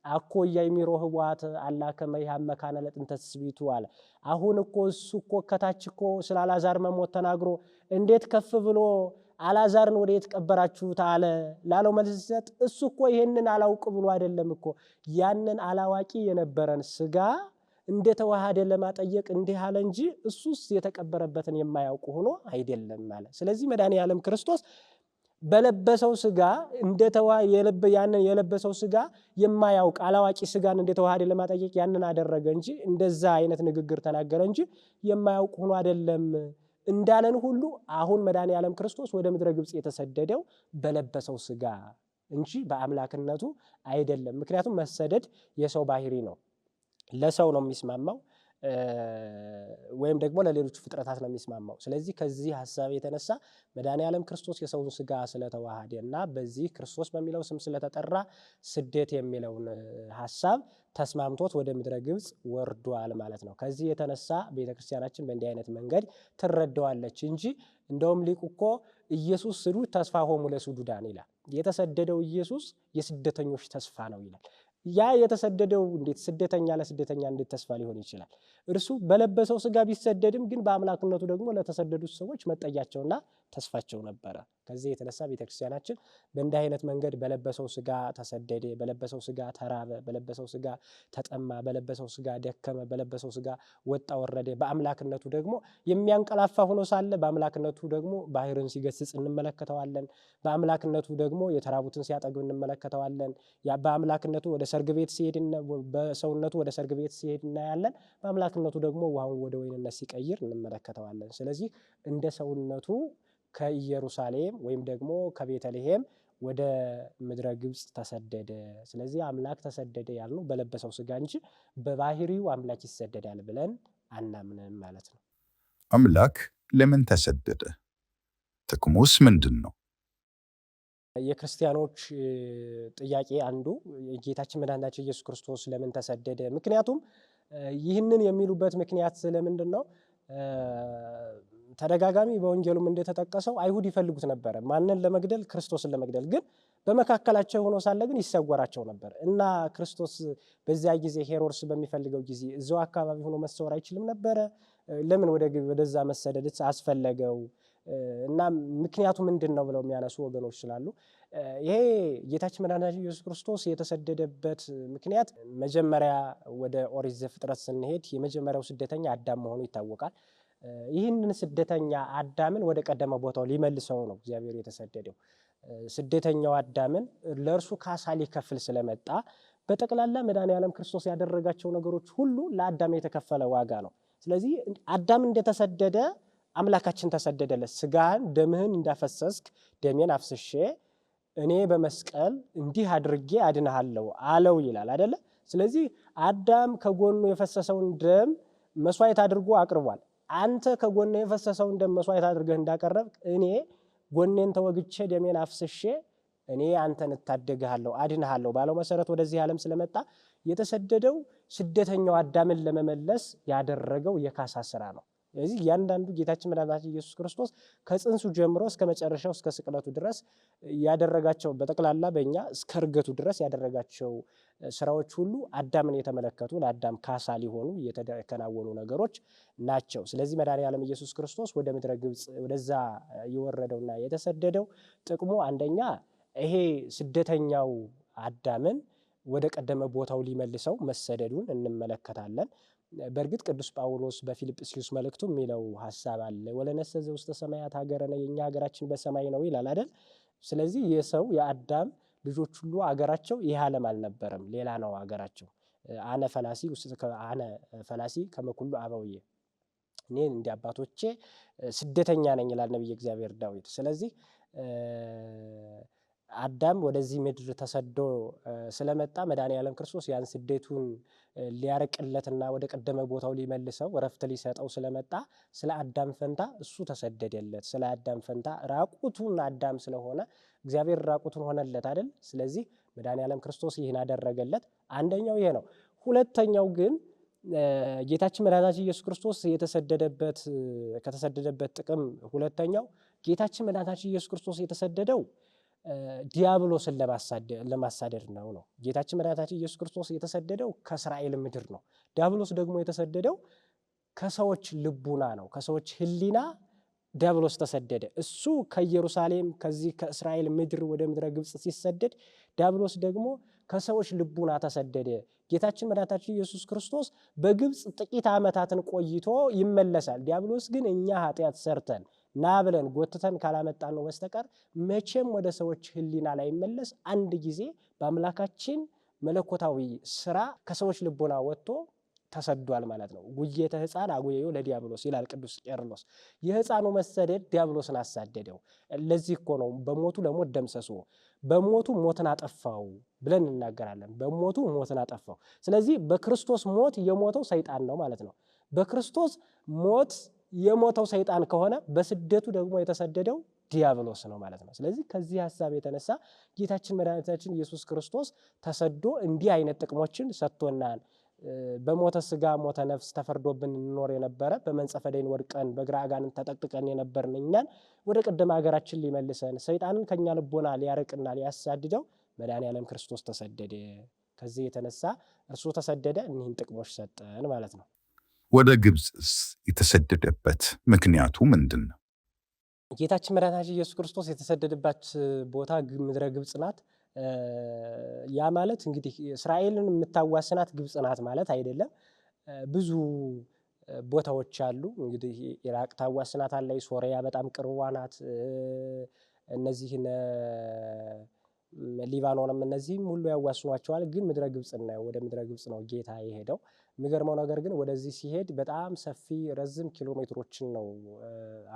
አኮ ኢያእሚሮ ኅቡዓት አላ ከመ ይሃብ መካነ ለጥንተ ትስብእቱ አለ። አሁን እኮ እሱ እኮ ከታች እኮ ስለ አልዓዛር መሞት ተናግሮ እንዴት ከፍ ብሎ አልዓዛርን ወዴት ቀበራችሁት አለ ላለው መልስ ሲሰጥ እሱ እኮ ይሄንን አላውቅ ብሎ አይደለም እኮ ያንን አላዋቂ የነበረን ሥጋ እንደተዋሃደ ለማጠየቅ እንዲህ አለ እንጂ እሱስ የተቀበረበትን የማያውቅ ሆኖ አይደለም ማለት። ስለዚህ መድኃኔዓለም ክርስቶስ በለበሰው ሥጋ ያንን የለበሰው ሥጋ የማያውቅ አላዋቂ ሥጋን እንደተዋሃደ ለማጠየቅ ያንን አደረገ እንጂ እንደዛ አይነት ንግግር ተናገረ እንጂ የማያውቅ ሆኖ አይደለም። እንዳለን ሁሉ አሁን መድኃኔዓለም ክርስቶስ ወደ ምድረ ግብፅ የተሰደደው በለበሰው ሥጋ እንጂ በአምላክነቱ አይደለም። ምክንያቱም መሰደድ የሰው ባህሪ ነው፣ ለሰው ነው የሚስማማው ወይም ደግሞ ለሌሎች ፍጥረታት ነው የሚስማማው። ስለዚህ ከዚህ ሐሳብ የተነሳ መድኃኔዓለም ክርስቶስ የሰውን ሥጋ ስለተዋሃደ እና በዚህ ክርስቶስ በሚለው ስም ስለተጠራ ስደት የሚለውን ሐሳብ ተስማምቶት ወደ ምድረ ግብፅ ወርዷል ማለት ነው። ከዚህ የተነሳ ቤተ ክርስቲያናችን በእንዲህ አይነት መንገድ ትረዳዋለች እንጂ እንደውም ሊቁ እኮ ኢየሱስ ስዱድ ተስፋሆሙ ለስዱዳን ይላል። የተሰደደው ኢየሱስ የስደተኞች ተስፋ ነው ይላል። ያ የተሰደደው እንዴት ስደተኛ ለስደተኛ እንዴት ተስፋ ሊሆን ይችላል? እርሱ በለበሰው ሥጋ ቢሰደድም ግን በአምላክነቱ ደግሞ ለተሰደዱት ሰዎች መጠጊያቸውና ተስፋቸው ነበረ። ከዚህ የተነሳ ቤተክርስቲያናችን በእንዲህ አይነት መንገድ በለበሰው ሥጋ ተሰደደ፣ በለበሰው ሥጋ ተራበ፣ በለበሰው ሥጋ ተጠማ፣ በለበሰው ሥጋ ደከመ፣ በለበሰው ሥጋ ወጣ ወረደ፣ በአምላክነቱ ደግሞ የሚያንቀላፋ ሆኖ ሳለ በአምላክነቱ ደግሞ ባህርን ሲገስጽ እንመለከተዋለን። በአምላክነቱ ደግሞ የተራቡትን ሲያጠግብ እንመለከተዋለን። በአምላክነቱ ወደ ሰርግ ቤት ሲሄድ በሰውነቱ ወደ ሰርግ ቤት ሲሄድ እናያለን። በአምላክነቱ ደግሞ ውሃውን ወደ ወይንነት ሲቀይር እንመለከተዋለን። ስለዚህ እንደ ሰውነቱ ከኢየሩሳሌም ወይም ደግሞ ከቤተልሔም ወደ ምድረ ግብፅ ተሰደደ። ስለዚህ አምላክ ተሰደደ ያልነው በለበሰው ሥጋ እንጂ በባህሪው አምላክ ይሰደዳል ብለን አናምንም ማለት ነው። አምላክ ለምን ተሰደደ? ጥቅሙስ ምንድን ነው? የክርስቲያኖች ጥያቄ አንዱ ጌታችን መድኃኒታችን ኢየሱስ ክርስቶስ ለምን ተሰደደ? ምክንያቱም ይህንን የሚሉበት ምክንያት ስለምንድን ነው? ተደጋጋሚ በወንጌሉም እንደተጠቀሰው አይሁድ ይፈልጉት ነበረ። ማንን ለመግደል? ክርስቶስን ለመግደል። ግን በመካከላቸው ሆኖ ሳለ ግን ይሰወራቸው ነበር እና ክርስቶስ በዚያ ጊዜ ሄሮድስ በሚፈልገው ጊዜ እዛው አካባቢ ሆኖ መሰወር አይችልም ነበረ? ለምን ወደዛ መሰደድ አስፈለገው? እና ምክንያቱ ምንድን ነው ብለው የሚያነሱ ወገኖች ስላሉ ይሄ ጌታችን መድኃኒታችን ኢየሱስ ክርስቶስ የተሰደደበት ምክንያት መጀመሪያ ወደ ኦሪት ዘፍጥረት ስንሄድ የመጀመሪያው ስደተኛ አዳም መሆኑ ይታወቃል። ይህንን ስደተኛ አዳምን ወደ ቀደመ ቦታው ሊመልሰው ነው እግዚአብሔር የተሰደደው። ስደተኛው አዳምን ለእርሱ ካሳ ሊከፍል ስለመጣ በጠቅላላ መድኃኔዓለም ክርስቶስ ያደረጋቸው ነገሮች ሁሉ ለአዳም የተከፈለ ዋጋ ነው። ስለዚህ አዳም እንደተሰደደ አምላካችን ተሰደደለት። ሥጋህን ደምህን እንዳፈሰስክ ደሜን አፍስሼ እኔ በመስቀል እንዲህ አድርጌ አድንሃለሁ አለው ይላል አይደለ? ስለዚህ አዳም ከጎኑ የፈሰሰውን ደም መስዋዕት አድርጎ አቅርቧል። አንተ ከጎኑ የፈሰሰውን ደም መስዋዕት አድርገህ እንዳቀረብክ እኔ ጎኔን ተወግቼ ደሜን አፍስሼ እኔ አንተን እታደግሃለሁ አድንሃለሁ ባለው መሰረት ወደዚህ ዓለም ስለመጣ የተሰደደው ስደተኛው አዳምን ለመመለስ ያደረገው የካሳ ስራ ነው። ስለዚህ እያንዳንዱ ጌታችን መድኃኒታችን ኢየሱስ ክርስቶስ ከጽንሱ ጀምሮ እስከ መጨረሻው እስከ ስቅለቱ ድረስ ያደረጋቸው በጠቅላላ በእኛ እስከ እርገቱ ድረስ ያደረጋቸው ስራዎች ሁሉ አዳምን የተመለከቱ ለአዳም ካሳ ሊሆኑ የተከናወኑ ነገሮች ናቸው። ስለዚህ መድኃኔዓለም ኢየሱስ ክርስቶስ ወደ ምድረ ግብፅ ወደዛ የወረደውና የተሰደደው ጥቅሙ አንደኛ ይሄ ስደተኛው አዳምን ወደ ቀደመ ቦታው ሊመልሰው መሰደዱን እንመለከታለን። በእርግጥ ቅዱስ ጳውሎስ በፊልጵስዩስ መልእክቱ የሚለው ሐሳብ አለ። ወለነሰ ዘውስተ ሰማያት ሀገረነ፣ የኛ ሀገራችን በሰማይ ነው ይላል አይደል? ስለዚህ የሰው የአዳም ልጆች ሁሉ አገራቸው ይህ ዓለም አልነበረም፣ ሌላ ነው አገራቸው። አነ ፈላሲ ከመኩሉ አበውዬ፣ እኔ እንደ አባቶቼ ስደተኛ ነኝ ይላል ነቢየ እግዚአብሔር ዳዊት። ስለዚህ አዳም ወደዚህ ምድር ተሰዶ ስለመጣ መድኃኔዓለም ክርስቶስ ያን ስደቱን ሊያርቅለትና ወደ ቀደመ ቦታው ሊመልሰው እረፍት ሊሰጠው ስለመጣ ስለ አዳም ፈንታ እሱ ተሰደደለት። ስለ አዳም ፈንታ ራቁቱን አዳም ስለሆነ እግዚአብሔር ራቁቱን ሆነለት አይደል? ስለዚህ መድኃኔዓለም ክርስቶስ ይህን አደረገለት። አንደኛው ይሄ ነው። ሁለተኛው ግን ጌታችን መድኃኒታችን ኢየሱስ ክርስቶስ ከተሰደደበት ጥቅም ሁለተኛው ጌታችን መድኃኒታችን ኢየሱስ ክርስቶስ የተሰደደው ዲያብሎስን ለማሳደድ ነው። ጌታችን መድኃኒታችን ኢየሱስ ክርስቶስ የተሰደደው ከእስራኤል ምድር ነው። ዲያብሎስ ደግሞ የተሰደደው ከሰዎች ልቡና ነው። ከሰዎች ሕሊና ዲያብሎስ ተሰደደ። እሱ ከኢየሩሳሌም ከዚህ ከእስራኤል ምድር ወደ ምድረ ግብፅ ሲሰደድ፣ ዲያብሎስ ደግሞ ከሰዎች ልቡና ተሰደደ። ጌታችን መድኃኒታችን ኢየሱስ ክርስቶስ በግብፅ ጥቂት ዓመታትን ቆይቶ ይመለሳል። ዲያብሎስ ግን እኛ ኃጢአት ሰርተን ና ብለን ጎትተን ካላመጣን ነው በስተቀር መቼም ወደ ሰዎች ሕሊና ላይ ይመለስ። አንድ ጊዜ በአምላካችን መለኮታዊ ስራ ከሰዎች ልቦና ወጥቶ ተሰዷል ማለት ነው። ጉየተ ሕፃን አጉየዮ ለዲያብሎስ ይላል ቅዱስ ቄርሎስ። የሕፃኑ መሰደድ ዲያብሎስን አሳደደው። ለዚህ እኮ ነው በሞቱ ለሞት ደምሰሶ በሞቱ ሞትን አጠፋው ብለን እናገራለን። በሞቱ ሞትን አጠፋው። ስለዚህ በክርስቶስ ሞት የሞተው ሰይጣን ነው ማለት ነው። በክርስቶስ ሞት የሞተው ሰይጣን ከሆነ በስደቱ ደግሞ የተሰደደው ዲያብሎስ ነው ማለት ነው። ስለዚህ ከዚህ ሐሳብ የተነሳ ጌታችን መድኃኒታችን ኢየሱስ ክርስቶስ ተሰዶ እንዲህ አይነት ጥቅሞችን ሰጥቶናል። በሞተ ሥጋ ሞተ ነፍስ ተፈርዶብን እንኖር የነበረ በመንጸፈ ደይን ወድቀን በግራ አጋንንት ተጠቅጥቀን የነበርን እኛን ወደ ቀደመ ሀገራችን ሊመልሰን ሰይጣንን ከኛ ልቦና ሊያርቅና ሊያሳድደው መድኃኔዓለም ክርስቶስ ተሰደደ። ከዚህ የተነሳ እርሱ ተሰደደ፣ እኒህን ጥቅሞች ሰጠን ማለት ነው። ወደ ግብፅስ የተሰደደበት ምክንያቱ ምንድን ነው? ጌታችን መድኃኒታችን ኢየሱስ ክርስቶስ የተሰደደባት ቦታ ምድረ ግብፅ ናት። ያ ማለት እንግዲህ እስራኤልን የምታዋስናት ግብፅ ናት ማለት አይደለም። ብዙ ቦታዎች አሉ። እንግዲህ ኢራቅ ታዋስናት አለ፣ ሶሪያ በጣም ቅርቧ ናት። እነዚህ ሊባኖንም እነዚህም ሁሉ ያዋስኗቸዋል። ግን ምድረ ግብፅ ነው፣ ወደ ምድረ ግብፅ ነው ጌታ የሄደው። የሚገርመው ነገር ግን ወደዚህ ሲሄድ በጣም ሰፊ ረዝም ኪሎ ሜትሮችን ነው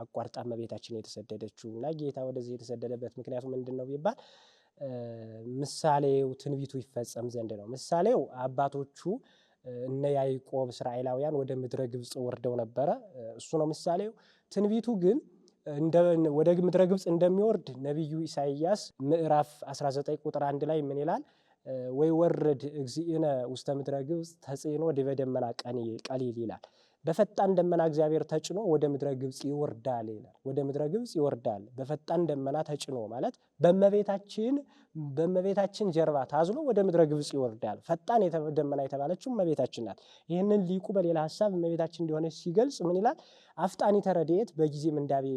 አቋርጣ እመቤታችን የተሰደደችው። እና ጌታ ወደዚህ የተሰደደበት ምክንያቱ ምንድን ነው ቢባል ምሳሌው ትንቢቱ ይፈጸም ዘንድ ነው። ምሳሌው አባቶቹ እነ ያዕቆብ እስራኤላውያን ወደ ምድረ ግብፅ ወርደው ነበረ፣ እሱ ነው ምሳሌው። ትንቢቱ ግን ወደ ምድረ ግብፅ እንደሚወርድ ነቢዩ ኢሳይያስ ምዕራፍ 19 ቁጥር 1 ላይ ምን ይላል? ወይ ወርድ እግዚእነ ውስተ ምድረ ግብፅ ተጽዕኖ ዲበ ደመና ቀሊል ይላል። በፈጣን ደመና እግዚአብሔር ተጭኖ ወደ ምድረ ግብፅ ይወርዳል ይላል። ወደ ምድረ ግብፅ ይወርዳል በፈጣን ደመና ተጭኖ ማለት በእመቤታችን ጀርባ ታዝሎ ወደ ምድረ ግብፅ ይወርዳል። ፈጣን ደመና የተባለችው እመቤታችን ናት። ይህንን ሊቁ በሌላ ሀሳብ እመቤታችን እንደሆነች ሲገልጽ ምን ይላል? አፍጣኒተ ረድኤት በጊዜ ምንዳቤ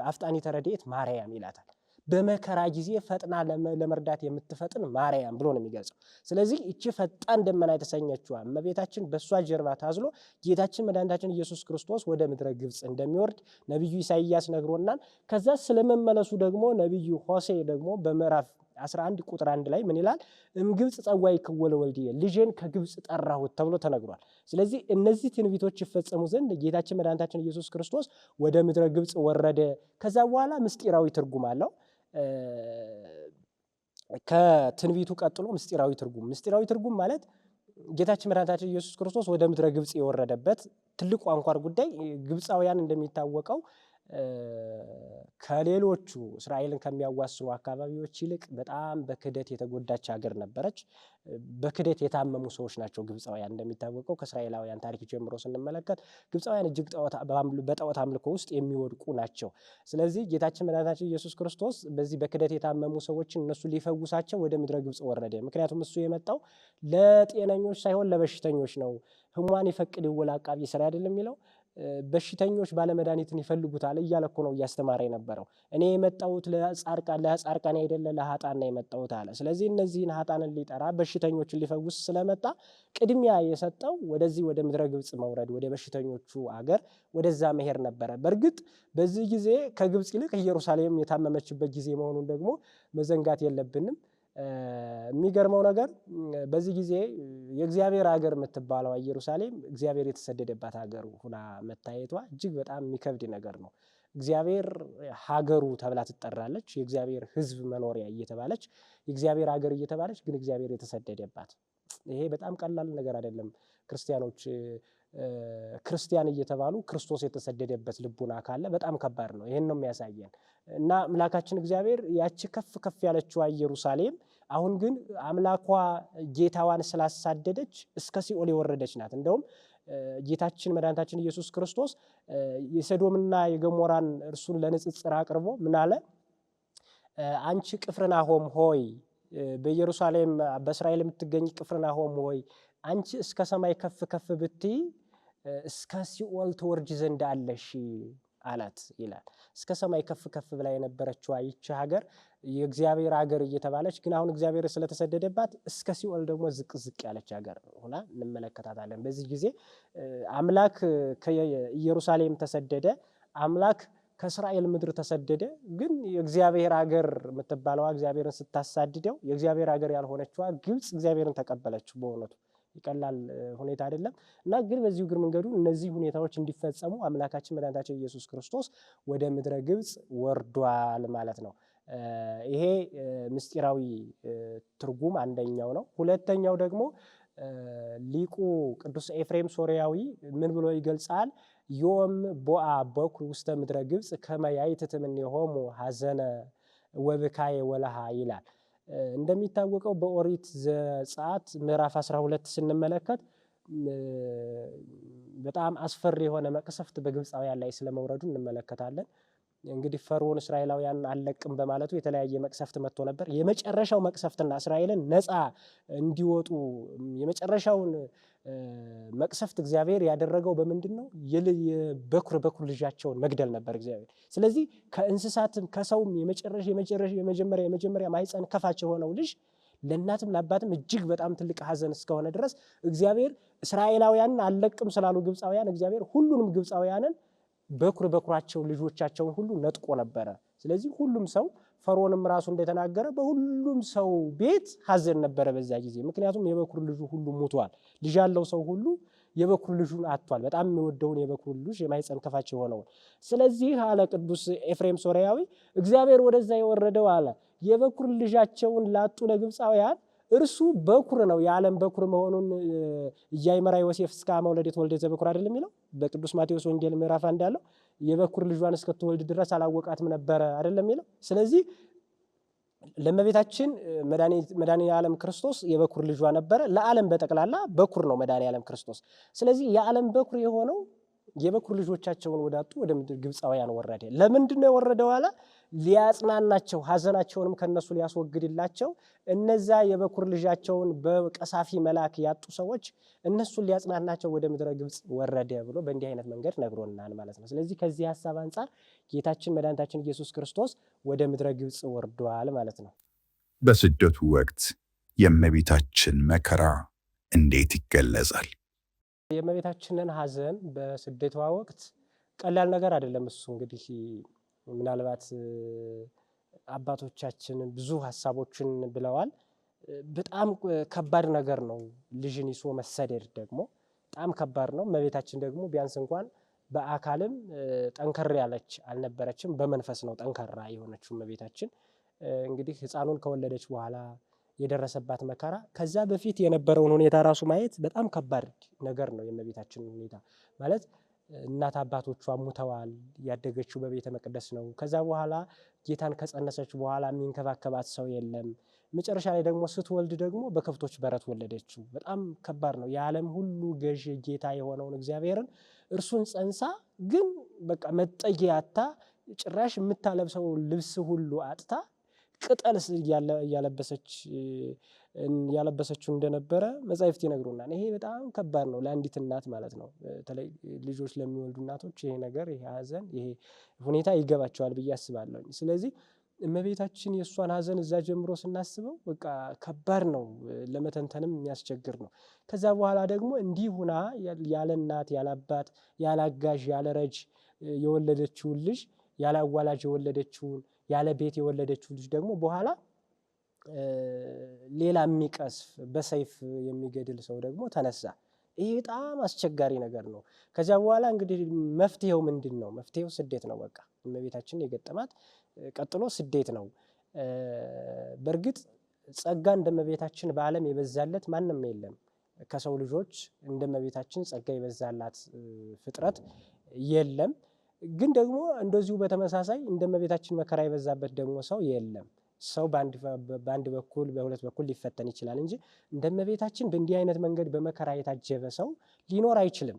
አፍጣኒተ ረድኤት ማርያም ይላታል። በመከራ ጊዜ ፈጥና ለመርዳት የምትፈጥን ማርያም ብሎ ነው የሚገልጸው። ስለዚህ እቺ ፈጣን ደመና የተሰኘችዋ እመቤታችን በእሷ ጀርባ ታዝሎ ጌታችን መድኃኒታችን ኢየሱስ ክርስቶስ ወደ ምድረ ግብፅ እንደሚወርድ ነቢዩ ኢሳይያስ ነግሮናል። ከዛ ስለመመለሱ ደግሞ ነቢዩ ሆሴዕ ደግሞ በምዕራፍ 11 ቁጥር 1 ላይ ምን ይላል? እምግብፅ ጸዋዕክዎ ለወልድየ ልጄን ከግብፅ ጠራሁት ተብሎ ተነግሯል። ስለዚህ እነዚህ ትንቢቶች ይፈጸሙ ዘንድ ጌታችን መድኃኒታችን ኢየሱስ ክርስቶስ ወደ ምድረ ግብፅ ወረደ። ከዛ በኋላ ምስጢራዊ ትርጉም አለው። ከትንቢቱ ቀጥሎ ምስጢራዊ ትርጉም ማለት ጌታችን መድኃኒታችን ኢየሱስ ክርስቶስ ወደ ምድረ ግብፅ የወረደበት ትልቁ አንኳር ጉዳይ ግብፃውያን እንደሚታወቀው ከሌሎቹ እስራኤልን ከሚያዋስኑ አካባቢዎች ይልቅ በጣም በክህደት የተጎዳች ሀገር ነበረች። በክህደት የታመሙ ሰዎች ናቸው ግብፃውያን። እንደሚታወቀው ከእስራኤላውያን ታሪክ ጀምሮ ስንመለከት ግብፃውያን እጅግ በጣዖት አምልኮ ውስጥ የሚወድቁ ናቸው። ስለዚህ ጌታችን መድኃኒታችን ኢየሱስ ክርስቶስ በዚህ በክህደት የታመሙ ሰዎችን እነሱ ሊፈውሳቸው ወደ ምድረ ግብፅ ወረደ። ምክንያቱም እሱ የመጣው ለጤነኞች ሳይሆን ለበሽተኞች ነው። ሕሙማን ይፈቅድ ይወል አቃቢ ሥራ አይደለም የሚለው በሽተኞች ባለመድኃኒትን ይፈልጉታል እያለ እኮ ነው እያስተማረ የነበረው። እኔ የመጣሁት ለጻድቃን አይደለ ለኃጥአን ነው የመጣሁት አለ። ስለዚህ እነዚህን ኃጥአንን ሊጠራ በሽተኞችን ሊፈውስ ስለመጣ ቅድሚያ የሰጠው ወደዚህ ወደ ምድረ ግብፅ መውረድ፣ ወደ በሽተኞቹ አገር ወደዛ መሄድ ነበረ። በእርግጥ በዚህ ጊዜ ከግብፅ ይልቅ ኢየሩሳሌም የታመመችበት ጊዜ መሆኑን ደግሞ መዘንጋት የለብንም። የሚገርመው ነገር በዚህ ጊዜ የእግዚአብሔር ሀገር የምትባለው ኢየሩሳሌም እግዚአብሔር የተሰደደባት ሀገር ሁና መታየቷ እጅግ በጣም የሚከብድ ነገር ነው። እግዚአብሔር ሀገሩ ተብላ ትጠራለች። የእግዚአብሔር ሕዝብ መኖሪያ እየተባለች የእግዚአብሔር ሀገር እየተባለች ግን እግዚአብሔር የተሰደደባት፣ ይሄ በጣም ቀላል ነገር አይደለም። ክርስቲያን እየተባሉ ክርስቶስ የተሰደደበት ልቡና ካለ በጣም ከባድ ነው። ይህን ነው የሚያሳየን። እና አምላካችን እግዚአብሔር ያቺ ከፍ ከፍ ያለችዋ ኢየሩሳሌም አሁን ግን አምላኳ ጌታዋን ስላሳደደች እስከ ሲኦል የወረደች ናት። እንደውም ጌታችን መድኃኒታችን ኢየሱስ ክርስቶስ የሰዶምና የገሞራን እርሱን ለንጽጽር አቅርቦ ምን አለ? አንቺ ቅፍርናሆም ሆይ፣ በኢየሩሳሌም በእስራኤል የምትገኝ ቅፍርናሆም ሆይ አንቺ እስከ ሰማይ ከፍ ከፍ ብትይ እስከ ሲኦል ትወርጅ ዘንድ አለሽ አላት ይላል። እስከ ሰማይ ከፍ ከፍ ብላ የነበረችዋ ይቺ ሀገር የእግዚአብሔር ሀገር እየተባለች ግን አሁን እግዚአብሔር ስለተሰደደባት እስከ ሲኦል ደግሞ ዝቅ ዝቅ ያለች ሀገር ሆና እንመለከታታለን። በዚህ ጊዜ አምላክ ከኢየሩሳሌም ተሰደደ፣ አምላክ ከእስራኤል ምድር ተሰደደ። ግን የእግዚአብሔር ሀገር የምትባለዋ እግዚአብሔርን ስታሳድደው የእግዚአብሔር ሀገር ያልሆነችዋ ግብፅ እግዚአብሔርን ተቀበለችው። በእውነቱ ይቀላል ሁኔታ አይደለም እና ግን በዚሁ እግር መንገዱ እነዚህ ሁኔታዎች እንዲፈጸሙ አምላካችን መድኃኒታችን ኢየሱስ ክርስቶስ ወደ ምድረ ግብፅ ወርዷል ማለት ነው። ይሄ ምስጢራዊ ትርጉም አንደኛው ነው። ሁለተኛው ደግሞ ሊቁ ቅዱስ ኤፍሬም ሶርያዊ ምን ብሎ ይገልጻል? ዮም ቦአ በኩር ውስተ ምድረ ግብፅ ከመ ያይትት እምኔሆሙ ሐዘነ ወብካየ ወለሃ ይላል። እንደሚታወቀው በኦሪት ዘጸአት ምዕራፍ 12 ስንመለከት በጣም አስፈሪ የሆነ መቅሰፍት በግብፃውያን ላይ ስለመውረዱ እንመለከታለን። እንግዲህ ፈርዖን እስራኤላውያንን አልለቅም በማለቱ የተለያየ መቅሰፍት መጥቶ ነበር። የመጨረሻው መቅሰፍትና እስራኤልን ነፃ እንዲወጡ የመጨረሻውን መቅሰፍት እግዚአብሔር ያደረገው በምንድን ነው? የበኩር ልጃቸውን መግደል ነበር እግዚአብሔር። ስለዚህ ከእንስሳትም ከሰውም የመጀመሪያ ማኅፀን ከፋች የሆነው ልጅ ለእናትም ለአባትም እጅግ በጣም ትልቅ ሐዘን እስከሆነ ድረስ እግዚአብሔር እስራኤላውያንን አልለቅም ስላሉ ግብፃውያን እግዚአብሔር ሁሉንም ግብፃውያንን በኩራቸው ልጆቻቸውን ሁሉ ነጥቆ ነበረ። ስለዚህ ሁሉም ሰው ፈርዖንም ራሱ እንደተናገረ በሁሉም ሰው ቤት ሐዘን ነበረ በዛ ጊዜ። ምክንያቱም የበኩር ልጁ ሁሉ ሞቷል። ልጅ ያለው ሰው ሁሉ የበኩር ልጁን አጥቷል። በጣም የሚወደውን የበኩር ልጅ የማኅፀን ከፋች የሆነውን። ስለዚህ አለ ቅዱስ ኤፍሬም ሶርያዊ እግዚአብሔር ወደዛ የወረደው አለ የበኩር ልጃቸውን ላጡ ለግብፃውያን እርሱ በኩር ነው፣ የዓለም በኩር መሆኑን ኢያእመራ ዮሴፍ እስከ መውለድ የተወልደ ዘበኩር አይደለም የሚለው በቅዱስ ማቴዎስ ወንጌል ምዕራፍ 1 ያለው የበኩር ልጇን እስክትወልድ ድረስ አላወቃትም ነበረ አይደለም የሚለው። ስለዚህ ለእመቤታችን መድኃኔ ዓለም ክርስቶስ የበኩር ልጇ ነበረ። ለዓለም በጠቅላላ በኩር ነው መድኃኔ ዓለም ክርስቶስ። ስለዚህ የዓለም በኩር የሆነው የበኩር ልጆቻቸውን ወዳጡ ወደ ምድር ግብፃውያን ወረደ። ለምንድን ነው የወረደው አለ? ሊያጽናናቸው ሐዘናቸውንም ከነሱ ሊያስወግድላቸው እነዛ የበኩር ልጃቸውን በቀሳፊ መልአክ ያጡ ሰዎች እነሱን ሊያጽናናቸው ወደ ምድረ ግብፅ ወረደ ብሎ በእንዲህ አይነት መንገድ ነግሮናል ማለት ነው። ስለዚህ ከዚህ ሐሳብ አንጻር ጌታችን መድኃኒታችን ኢየሱስ ክርስቶስ ወደ ምድረ ግብፅ ወርዷል ማለት ነው። በስደቱ ወቅት የእመቤታችን መከራ እንዴት ይገለጻል? የእመቤታችንን ሐዘን በስደቷ ወቅት ቀላል ነገር አይደለም። እሱ እንግዲህ ምናልባት አባቶቻችን ብዙ ሐሳቦችን ብለዋል። በጣም ከባድ ነገር ነው። ልጅን ይዞ መሰደድ ደግሞ በጣም ከባድ ነው። እመቤታችን ደግሞ ቢያንስ እንኳን በአካልም ጠንከር ያለች አልነበረችም። በመንፈስ ነው ጠንካራ የሆነችው እመቤታችን። እንግዲህ ሕፃኑን ከወለደች በኋላ የደረሰባት መከራ ከዛ በፊት የነበረውን ሁኔታ ራሱ ማየት በጣም ከባድ ነገር ነው። የእመቤታችን ሁኔታ ማለት እናት አባቶቿ ሙተዋል። ያደገችው በቤተ መቅደስ ነው። ከዛ በኋላ ጌታን ከጸነሰች በኋላ የሚንከባከባት ሰው የለም። መጨረሻ ላይ ደግሞ ስትወልድ ደግሞ በከብቶች በረት ወለደችው። በጣም ከባድ ነው። የዓለም ሁሉ ገዥ ጌታ የሆነውን እግዚአብሔርን እርሱን ጸንሳ ግን በቃ መጠጊያ አጥታ ጭራሽ የምታለብሰው ልብስ ሁሉ አጥታ ቅጠል እያለበሰችው እንደነበረ መጻሕፍት ይነግሩናል። ይሄ በጣም ከባድ ነው ለአንዲት እናት ማለት ነው። በተለይ ልጆች ለሚወልዱ እናቶች ይሄ ነገር ይሄ ሐዘን ይሄ ሁኔታ ይገባቸዋል ብዬ አስባለሁ። ስለዚህ እመቤታችን የእሷን ሐዘን እዛ ጀምሮ ስናስበው በቃ ከባድ ነው፣ ለመተንተንም የሚያስቸግር ነው። ከዛ በኋላ ደግሞ እንዲህ ሁና ያለ እናት ያለ አባት ያለ አጋዥ ያለ ረጅ የወለደችውን ልጅ ያለ አዋላጅ የወለደችውን ያለ ቤት የወለደችው ልጅ ደግሞ በኋላ ሌላ የሚቀስፍ በሰይፍ የሚገድል ሰው ደግሞ ተነሳ። ይሄ በጣም አስቸጋሪ ነገር ነው። ከዚያ በኋላ እንግዲህ መፍትሄው ምንድን ነው? መፍትሄው ስደት ነው። በቃ እመቤታችን የገጠማት ቀጥሎ ስደት ነው። በእርግጥ ጸጋ እንደ እመቤታችን በዓለም የበዛለት ማንም የለም። ከሰው ልጆች እንደ እመቤታችን ጸጋ የበዛላት ፍጥረት የለም። ግን ደግሞ እንደዚሁ በተመሳሳይ እንደ እመቤታችን መከራ የበዛበት ደግሞ ሰው የለም። ሰው በአንድ በኩል በሁለት በኩል ሊፈተን ይችላል እንጂ እንደ እመቤታችን በእንዲህ አይነት መንገድ በመከራ የታጀበ ሰው ሊኖር አይችልም።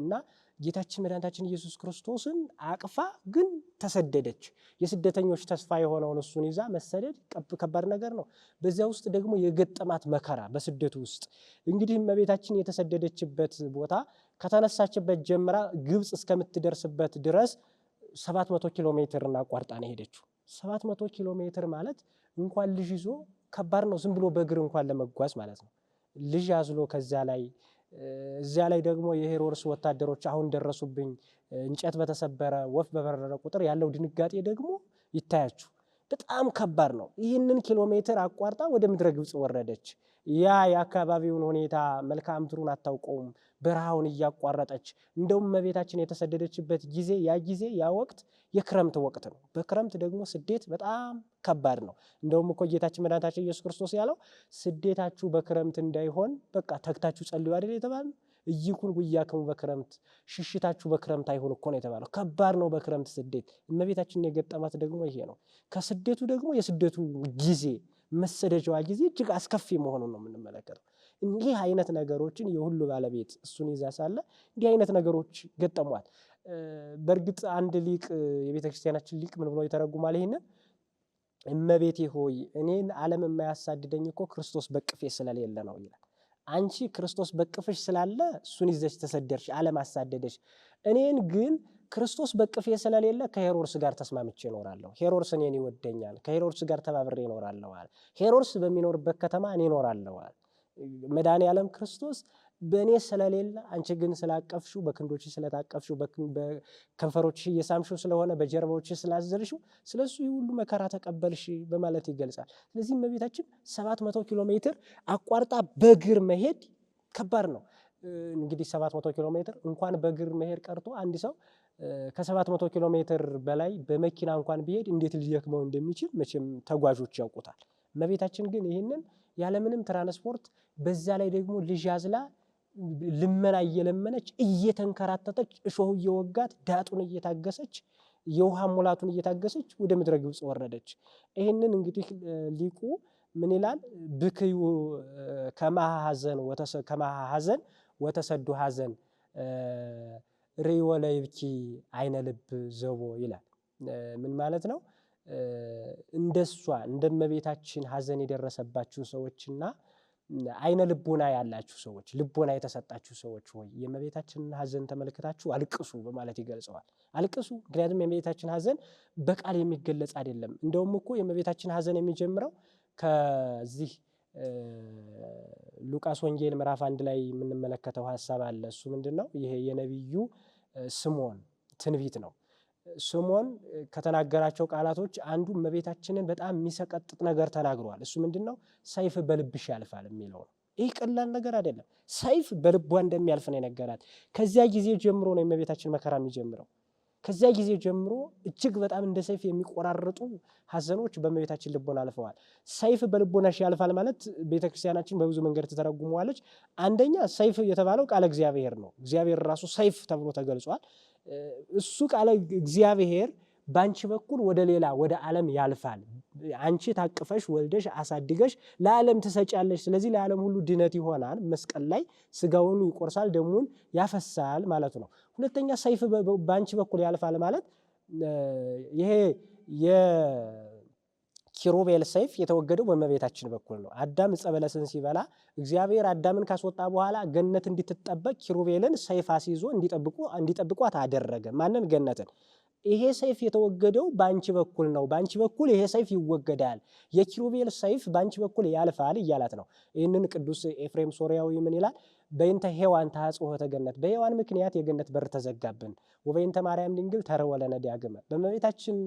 እና ጌታችን መድኃኒታችን ኢየሱስ ክርስቶስን አቅፋ ግን ተሰደደች። የስደተኞች ተስፋ የሆነውን እሱን ይዛ መሰደድ ከባድ ነገር ነው። በዚያ ውስጥ ደግሞ የገጠማት መከራ በስደቱ ውስጥ እንግዲህ እመቤታችን የተሰደደችበት ቦታ ከተነሳችበት ጀምራ ግብፅ እስከምትደርስበት ድረስ 700 ኪሎ ሜትር አቋርጣ ነው ሄደችው። 700 ኪሎ ሜትር ማለት እንኳን ልጅ ይዞ ከባድ ነው። ዝም ብሎ በእግር እንኳን ለመጓዝ ማለት ነው። ልጅ አዝሎ እዚያ ላይ ደግሞ የሄሮድስ ወታደሮች አሁን ደረሱብኝ፣ እንጨት በተሰበረ ወፍ በበረረ ቁጥር ያለው ድንጋጤ ደግሞ ይታያችሁ። በጣም ከባድ ነው። ይህንን ኪሎ ሜትር አቋርጣ ወደ ምድረ ግብፅ ወረደች። ያ የአካባቢውን ሁኔታ መልክዓ ምድሩን አታውቀውም። በረሃውን እያቋረጠች እንደውም እመቤታችን የተሰደደችበት ጊዜ ያ ወቅት የክረምት ወቅት ነው። በክረምት ደግሞ ስደት በጣም ከባድ ነው። እንደውም እኮ ጌታችን መድኃኒታችን ኢየሱስ ክርስቶስ ያለው ስደታችሁ በክረምት እንዳይሆን በቃ ተግታችሁ ጸልዩ አይደል የተባለው። እይኩን ጉያክሙ በክረምት ሽሽታችሁ በክረምት አይሆን እኮ ነው የተባለው። ከባድ ነው በክረምት ስደት። እመቤታችን የገጠማት ደግሞ ይሄ ነው። ከስደቱ ደግሞ የስደቱ ጊዜ መሰደጃዋ ጊዜ እጅግ አስከፊ መሆኑን ነው የምንመለከተው። እንዲህ አይነት ነገሮችን የሁሉ ባለቤት እሱን ይዛ ሳለ እንዲህ አይነት ነገሮች ገጠሟል። በእርግጥ አንድ ሊቅ የቤተ ክርስቲያናችን ሊቅ ምን ብሎ ይተረጉማል ይሄንን? እመቤቴ ሆይ እኔን ዓለም የማያሳድደኝ እኮ ክርስቶስ በቅፌ ስለሌለ ነው ይላል። አንቺ ክርስቶስ በቅፍሽ ስላለ እሱን ይዘሽ ተሰደርሽ፣ ዓለም አሳደደሽ። እኔን ግን ክርስቶስ በቅፌ ስለሌለ ከሄሮድስ ጋር ተስማምቼ እኖራለሁ። ሄሮድስ እኔን ይወደኛል፣ ከሄሮድስ ጋር ተባብሬ እኖራለሁ አለ። ሄሮድስ በሚኖርበት ከተማ እኔ እኖራለሁ አለ። መድኃኔዓለም ክርስቶስ በእኔ ስለሌለ አንቺ ግን ስላቀፍሽው፣ በክንዶችሽ ስለታቀፍሽው፣ በከንፈሮችሽ እየሳምሽው ስለሆነ፣ በጀርባዎችሽ ስላዘልሽው ስለሱ ይህ ሁሉ መከራ ተቀበልሽ በማለት ይገልጻል። ስለዚህ እመቤታችን 700 ኪሎ ሜትር አቋርጣ በእግር መሄድ ከባድ ነው። እንግዲህ 700 ኪሎ ሜትር እንኳን በእግር መሄድ ቀርቶ አንድ ሰው ከ700 ኪሎ ሜትር በላይ በመኪና እንኳን ቢሄድ እንዴት ሊደክመው እንደሚችል መቼም ተጓዦች ያውቁታል። እመቤታችን ግን ይህንን ያለምንም ትራንስፖርት በዛ ላይ ደግሞ ልጅ አዝላ ልመና እየለመነች እየተንከራተተች እሾሁ እየወጋት ዳጡን እየታገሰች የውሃ ሙላቱን እየታገሰች ወደ ምድረ ግብፅ ወረደች። ይህንን እንግዲህ ሊቁ ምን ይላል? ብክዩ ከማሃ ሐዘን ወተሰዱ ሐዘን ርእዮ ለይብኪ አይነ ልብ ዘቦ ይላል። ምን ማለት ነው? እንደሷ እንደመቤታችን ሐዘን የደረሰባችሁ ሰዎችና አይነ ልቦና ያላችሁ ሰዎች፣ ልቦና የተሰጣችሁ ሰዎች ሆይ የእመቤታችንን ሐዘን ተመልክታችሁ አልቅሱ በማለት ይገልጸዋል። አልቅሱ። ምክንያቱም የእመቤታችን ሐዘን በቃል የሚገለጽ አይደለም። እንደውም እኮ የእመቤታችን ሐዘን የሚጀምረው ከዚህ ሉቃስ ወንጌል ምዕራፍ 1 ላይ የምንመለከተው ሐሳብ አለ። እሱ ምንድን ነው? ይሄ የነቢዩ ስምዖን ትንቢት ነው። ስምዖን ከተናገራቸው ቃላቶች አንዱ እመቤታችንን በጣም የሚሰቀጥጥ ነገር ተናግሯል። እሱ ምንድን ነው? ሰይፍ በልብሽ ያልፋል የሚለው ነው። ይህ ቀላል ነገር አይደለም። ሰይፍ በልቧ እንደሚያልፍ ነው የነገራት። ከዚያ ጊዜ ጀምሮ ነው የእመቤታችን መከራ የሚጀምረው። ከዚያ ጊዜ ጀምሮ እጅግ በጣም እንደ ሰይፍ የሚቆራርጡ ሐዘኖች በእመቤታችን ልቦና አልፈዋል። ሰይፍ በልቦናሽ ያልፋል ማለት ቤተክርስቲያናችን በብዙ መንገድ ትተረጉመዋለች። አንደኛ ሰይፍ የተባለው ቃለ እግዚአብሔር ነው። እግዚአብሔር ራሱ ሰይፍ ተብሎ ተገልጿል። እሱ ቃለ እግዚአብሔር በአንቺ በኩል ወደ ሌላ ወደ ዓለም ያልፋል። አንቺ ታቅፈሽ ወልደሽ አሳድገሽ ለዓለም ትሰጫለሽ። ስለዚህ ለዓለም ሁሉ ድነት ይሆናል። መስቀል ላይ ስጋውን ይቆርሳል፣ ደሙን ያፈሳል ማለት ነው። ሁለተኛ ሰይፍ በአንቺ በኩል ያልፋል ማለት ይሄ የኪሩቤል ሰይፍ የተወገደው በእመቤታችን በኩል ነው። አዳም ዕፀ በለስን ሲበላ እግዚአብሔር አዳምን ካስወጣ በኋላ ገነት እንድትጠበቅ ኪሩቤልን ሰይፍ አስይዞ እንዲጠብቋት አደረገ። ማንን? ገነትን። ይሄ ሰይፍ የተወገደው በአንቺ በኩል ነው። በአንቺ በኩል ይሄ ሰይፍ ይወገዳል። የኪሩቤል ሰይፍ በአንቺ በኩል ያልፋል እያላት ነው። ይህንን ቅዱስ ኤፍሬም ሶርያዊ ምን ይላል? በእንተ ሔዋን ተሐጽሖተ ገነት፣ በሔዋን ምክንያት የገነት በር ተዘጋብን። ወበእንተ ማርያም ድንግል ተርወለነ ዳግመ፣ በእመቤታችን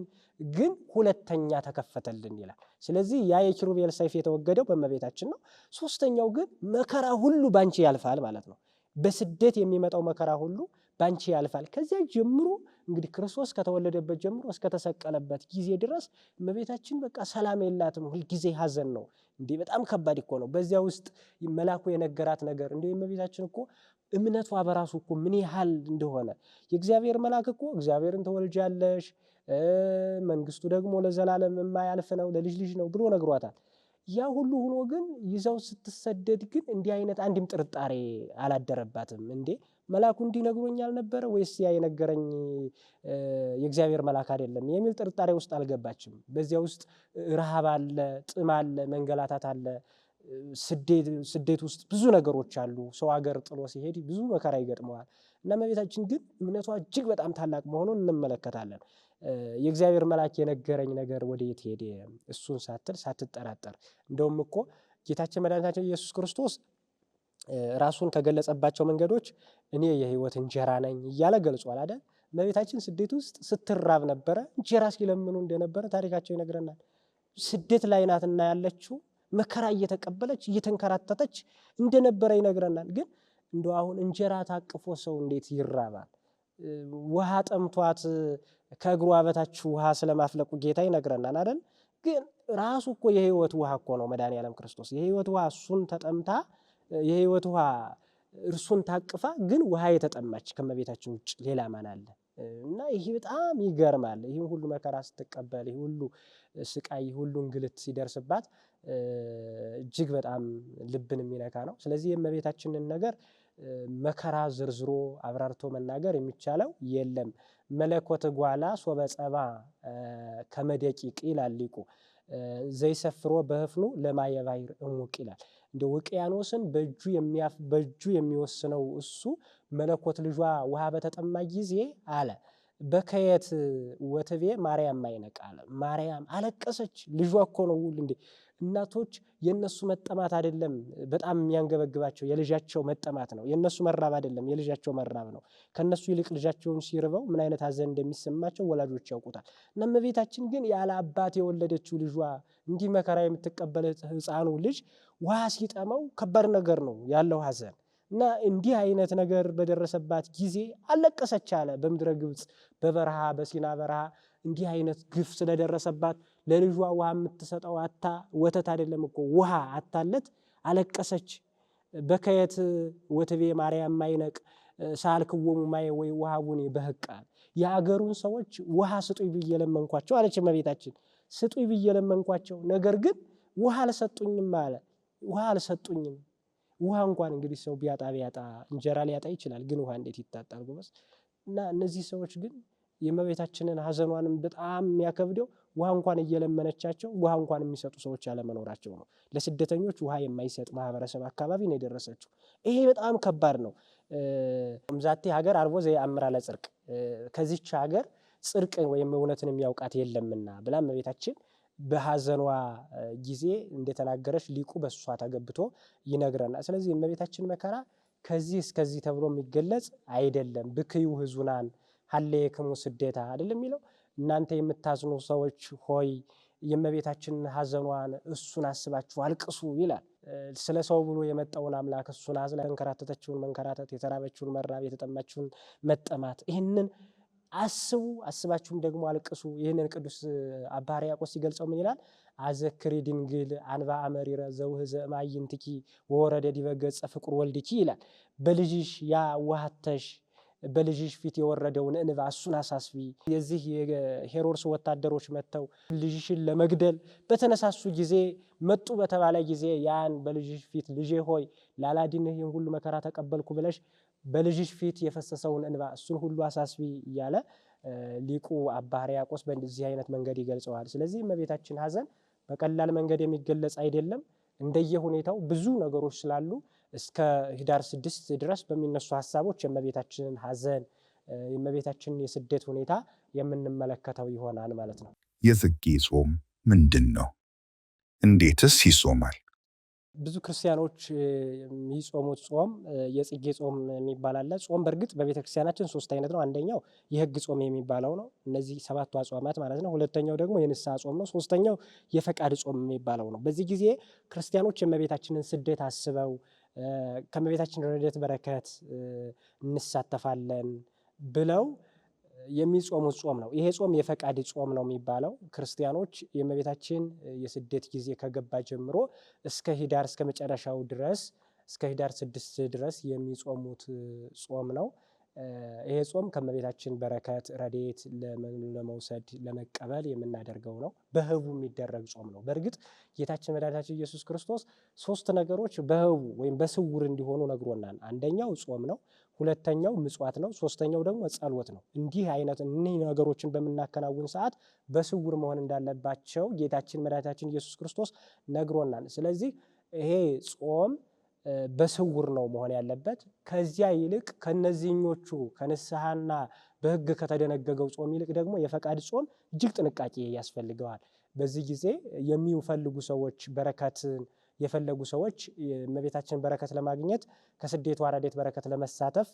ግን ሁለተኛ ተከፈተልን ይላል። ስለዚህ ያ የኪሩቤል ሰይፍ የተወገደው በእመቤታችን ነው። ሶስተኛው ግን መከራ ሁሉ ባንቺ ያልፋል ማለት ነው። በስደት የሚመጣው መከራ ሁሉ ባንቺ ያልፋል። ከዚያ ጀምሮ እንግዲህ ክርስቶስ ከተወለደበት ጀምሮ እስከተሰቀለበት ጊዜ ድረስ እመቤታችን በቃ ሰላም የላትም። ሁልጊዜ ሐዘን ነው። እንዲህ በጣም ከባድ እኮ ነው። በዚያ ውስጥ መልአኩ የነገራት ነገር እንዲህ እመቤታችን እኮ እምነቷ በራሱ እኮ ምን ያህል እንደሆነ የእግዚአብሔር መልአክ እኮ እግዚአብሔርን ተወልጃለሽ፣ መንግስቱ ደግሞ ለዘላለም የማያልፍ ነው፣ ለልጅ ልጅ ነው ብሎ ነግሯታል። ያ ሁሉ ሆኖ ግን ይዛው ስትሰደድ ግን እንዲህ አይነት አንድም ጥርጣሬ አላደረባትም። እንዴ መልአኩ እንዲህ ነግሮኝ አልነበረ ወይስ ያ የነገረኝ የእግዚአብሔር መልአክ አይደለም የሚል ጥርጣሬ ውስጥ አልገባችም። በዚያ ውስጥ ረሃብ አለ፣ ጥም አለ፣ መንገላታት አለ፣ ስደት ውስጥ ብዙ ነገሮች አሉ። ሰው ሀገር ጥሎ ሲሄድ ብዙ መከራ ይገጥመዋል። እና እመቤታችን ግን እምነቷ እጅግ በጣም ታላቅ መሆኑን እንመለከታለን። የእግዚአብሔር መልአክ የነገረኝ ነገር ወዴት ሄደ? እሱን ሳትል ሳትጠራጠር። እንደውም እኮ ጌታችን መድኃኒታችን ኢየሱስ ክርስቶስ ራሱን ከገለጸባቸው መንገዶች እኔ የሕይወት እንጀራ ነኝ እያለ ገልጿል አይደል? እመቤታችን ስደት ውስጥ ስትራብ ነበረ። እንጀራ ሲለምኑ እንደነበረ ታሪካቸው ይነግረናል። ስደት ላይ ናትና ያለችው መከራ እየተቀበለች እየተንከራተተች እንደነበረ ይነግረናል። ግን እንደው አሁን እንጀራ ታቅፎ ሰው እንዴት ይራባል? ውሃ ጠምቷት ከእግሯ በታች ውሃ ስለማፍለቁ ጌታ ይነግረናል አይደል? ግን ራሱ እኮ የህይወት ውሃ እኮ ነው መድኃኒዓለም ክርስቶስ። የህይወት ውሃ እሱን ተጠምታ የህይወት ውሃ እርሱን ታቅፋ ግን ውሃ የተጠማች ከመቤታችን ውጭ ሌላ ማን አለ? እና ይሄ በጣም ይገርማል። ይህን ሁሉ መከራ ስትቀበል፣ ይህ ሁሉ ስቃይ፣ ይህ ሁሉ እንግልት ሲደርስባት እጅግ በጣም ልብን የሚነካ ነው። ስለዚህ የእመቤታችንን ነገር መከራ ዝርዝሮ አብራርቶ መናገር የሚቻለው የለም። መለኮት ጓላ ሶበ ጸባ ከመደቂቅ ይላል ሊቁ፣ ዘይሰፍሮ በህፍኑ ለማየ ባሕር እሙቅ ይላል። እንደ ውቅያኖስን በእጁ የሚወስነው እሱ መለኮት ልጇ ውሃ በተጠማ ጊዜ አለ በከየት ወትቤ ማርያም ማይነቅ አለ። ማርያም አለቀሰች። ልጇ እኮ ነው። እንዴ እናቶች የነሱ መጠማት አይደለም በጣም የሚያንገበግባቸው የልጃቸው መጠማት ነው። የነሱ መራብ አይደለም የልጃቸው መራብ ነው። ከነሱ ይልቅ ልጃቸውን ሲርበው ምን አይነት ሐዘን እንደሚሰማቸው ወላጆች ያውቁታል። እና እመቤታችን ግን ያለ አባት የወለደችው ልጇ እንዲህ መከራ የምትቀበል ሕፃኑ ልጅ ውሃ ሲጠማው ከባድ ነገር ነው ያለው ሐዘን። እና እንዲህ አይነት ነገር በደረሰባት ጊዜ አለቀሰች አለ። በምድረ ግብፅ በበረሃ በሲና በረሃ እንዲህ አይነት ግፍ ስለደረሰባት ለልጇ ውሃ የምትሰጠው አታ ወተት አይደለም እኮ ውሃ አታለት አለቀሰች። በከየት ወትቤ ማርያም ማይነቅ ሳልክዎሙ ማየ ወይ ውሃቡኔ በህቃ የአገሩን ሰዎች ውሃ ስጡኝ ብዬ ለመንኳቸው አለች እመቤታችን። ስጡኝ ብዬ ለመንኳቸው፣ ነገር ግን ውሃ አልሰጡኝም አለ። ውሃ አልሰጡኝም። ውሃ እንኳን እንግዲህ ሰው ቢያጣ እንጀራ ሊያጣ ይችላል፣ ግን ውሃ እንዴት ይታጣል ጎበዝ? እና እነዚህ ሰዎች ግን የእመቤታችንን ሐዘኗንም በጣም የሚያከብደው ውሃ እንኳን እየለመነቻቸው ውሃ እንኳን የሚሰጡ ሰዎች ያለመኖራቸው ነው። ለስደተኞች ውሃ የማይሰጥ ማህበረሰብ አካባቢ ነው የደረሰችው። ይሄ በጣም ከባድ ነው። እምዛቴ ሀገር አልቦ ዘየአምራ ለጽድቅ፣ ከዚች ሀገር ጽድቅ ወይም እውነትን የሚያውቃት የለምና ብላ እመቤታችን በሐዘኗ ጊዜ እንደተናገረች ሊቁ በእሷ ተገብቶ ይነግረናል። ስለዚህ የእመቤታችን መከራ ከዚህ እስከዚህ ተብሎ የሚገለጽ አይደለም። ብክዩ ሕዙናን ሀሌክሙ ስደታ አይደለም የሚለው። እናንተ የምታዝኑ ሰዎች ሆይ የእመቤታችንን ሐዘኗን እሱን አስባችሁ አልቅሱ ይላል። ስለ ሰው ብሎ የመጣውን አምላክ እሱን አዝላ የተንከራተተችውን መንከራተት፣ የተራበችውን መራብ፣ የተጠማችውን መጠማት ይህንን አስቡ፣ አስባችሁም ደግሞ አልቅሱ። ይህንን ቅዱስ አባ ሕርያቆስ ሲገልጸው ምን ይላል? አዘክሪ ድንግል አንባ አመሪረ ዘውህዘ እማይንትኪ ወወረደ ዲበ ገጸ ፍቁር ወልድኪ ይላል። በልጅሽ ያ ዋህተሽ በልጅሽ ፊት የወረደውን እንባ እሱን አሳስቢ። የዚህ የሄሮድስ ወታደሮች መጥተው ልጅሽን ለመግደል በተነሳሱ ጊዜ መጡ በተባለ ጊዜ ያን በልጅሽ ፊት ልጄ ሆይ ላላድንህ ይህን ሁሉ መከራ ተቀበልኩ ብለሽ በልጅሽ ፊት የፈሰሰውን እንባ እሱን ሁሉ አሳስቢ እያለ ሊቁ አባ ሕርያቆስ በእንደዚህ አይነት መንገድ ይገልጸዋል። ስለዚህ እመቤታችን ሐዘን በቀላል መንገድ የሚገለጽ አይደለም። እንደየ ሁኔታው ብዙ ነገሮች ስላሉ እስከ ህዳር 6 ድረስ በሚነሱ ሀሳቦች የእመቤታችንን ሐዘን የእመቤታችንን የስደት ሁኔታ የምንመለከተው ይሆናል ማለት ነው። የጽጌ ጾም ምንድን ነው? እንዴትስ ይጾማል? ብዙ ክርስቲያኖች የሚጾሙት ጾም የጽጌ ጾም የሚባል አለ። ጾም በእርግጥ በቤተ ክርስቲያናችን 3 አይነት ነው። አንደኛው የሕግ ጾም የሚባለው ነው፣ እነዚህ 7ቱ አጽዋማት ማለት ነው። ሁለተኛው ደግሞ የንስሐ ጾም ነው። ሶስተኛው የፈቃድ ጾም የሚባለው ነው። በዚህ ጊዜ ክርስቲያኖች የእመቤታችንን ስደት አስበው ከእመቤታችን ረድኤት በረከት እንሳተፋለን ብለው የሚጾሙት ጾም ነው። ይሄ ጾም የፈቃድ ጾም ነው የሚባለው። ክርስቲያኖች የእመቤታችን የስደት ጊዜ ከገባ ጀምሮ እስከ ህዳር እስከ መጨረሻው ድረስ እስከ ህዳር 6 ድረስ የሚጾሙት ጾም ነው። ይሄ ጾም ከእመቤታችን በረከት ረድኤት ለመውሰድ ለመቀበል የምናደርገው ነው። በህቡ የሚደረግ ጾም ነው። በእርግጥ ጌታችን መድኃኒታችን ኢየሱስ ክርስቶስ 3 ነገሮች በህቡ ወይም በስውር እንዲሆኑ ነግሮናል። አንደኛው ጾም ነው። ሁለተኛው ምጽዋት ነው። ሶስተኛው ደግሞ ጸሎት ነው። እንዲህ አይነት እኒህ ነገሮችን በምናከናውን ሰዓት በስውር መሆን እንዳለባቸው ጌታችን መድኃኒታችን ኢየሱስ ክርስቶስ ነግሮናል። ስለዚህ ይሄ ጾም በስውር ነው መሆን ያለበት። ከዚያ ይልቅ ከነዚህኞቹ ከንስሐና በሕግ ከተደነገገው ጾም ይልቅ ደግሞ የፈቃድ ጾም እጅግ ጥንቃቄ ያስፈልገዋል። በዚህ ጊዜ የሚፈልጉ ሰዎች በረከትን የፈለጉ ሰዎች የእመቤታችንን በረከት ለማግኘት ከስደቷ ረድኤት በረከት ለመሳተፍ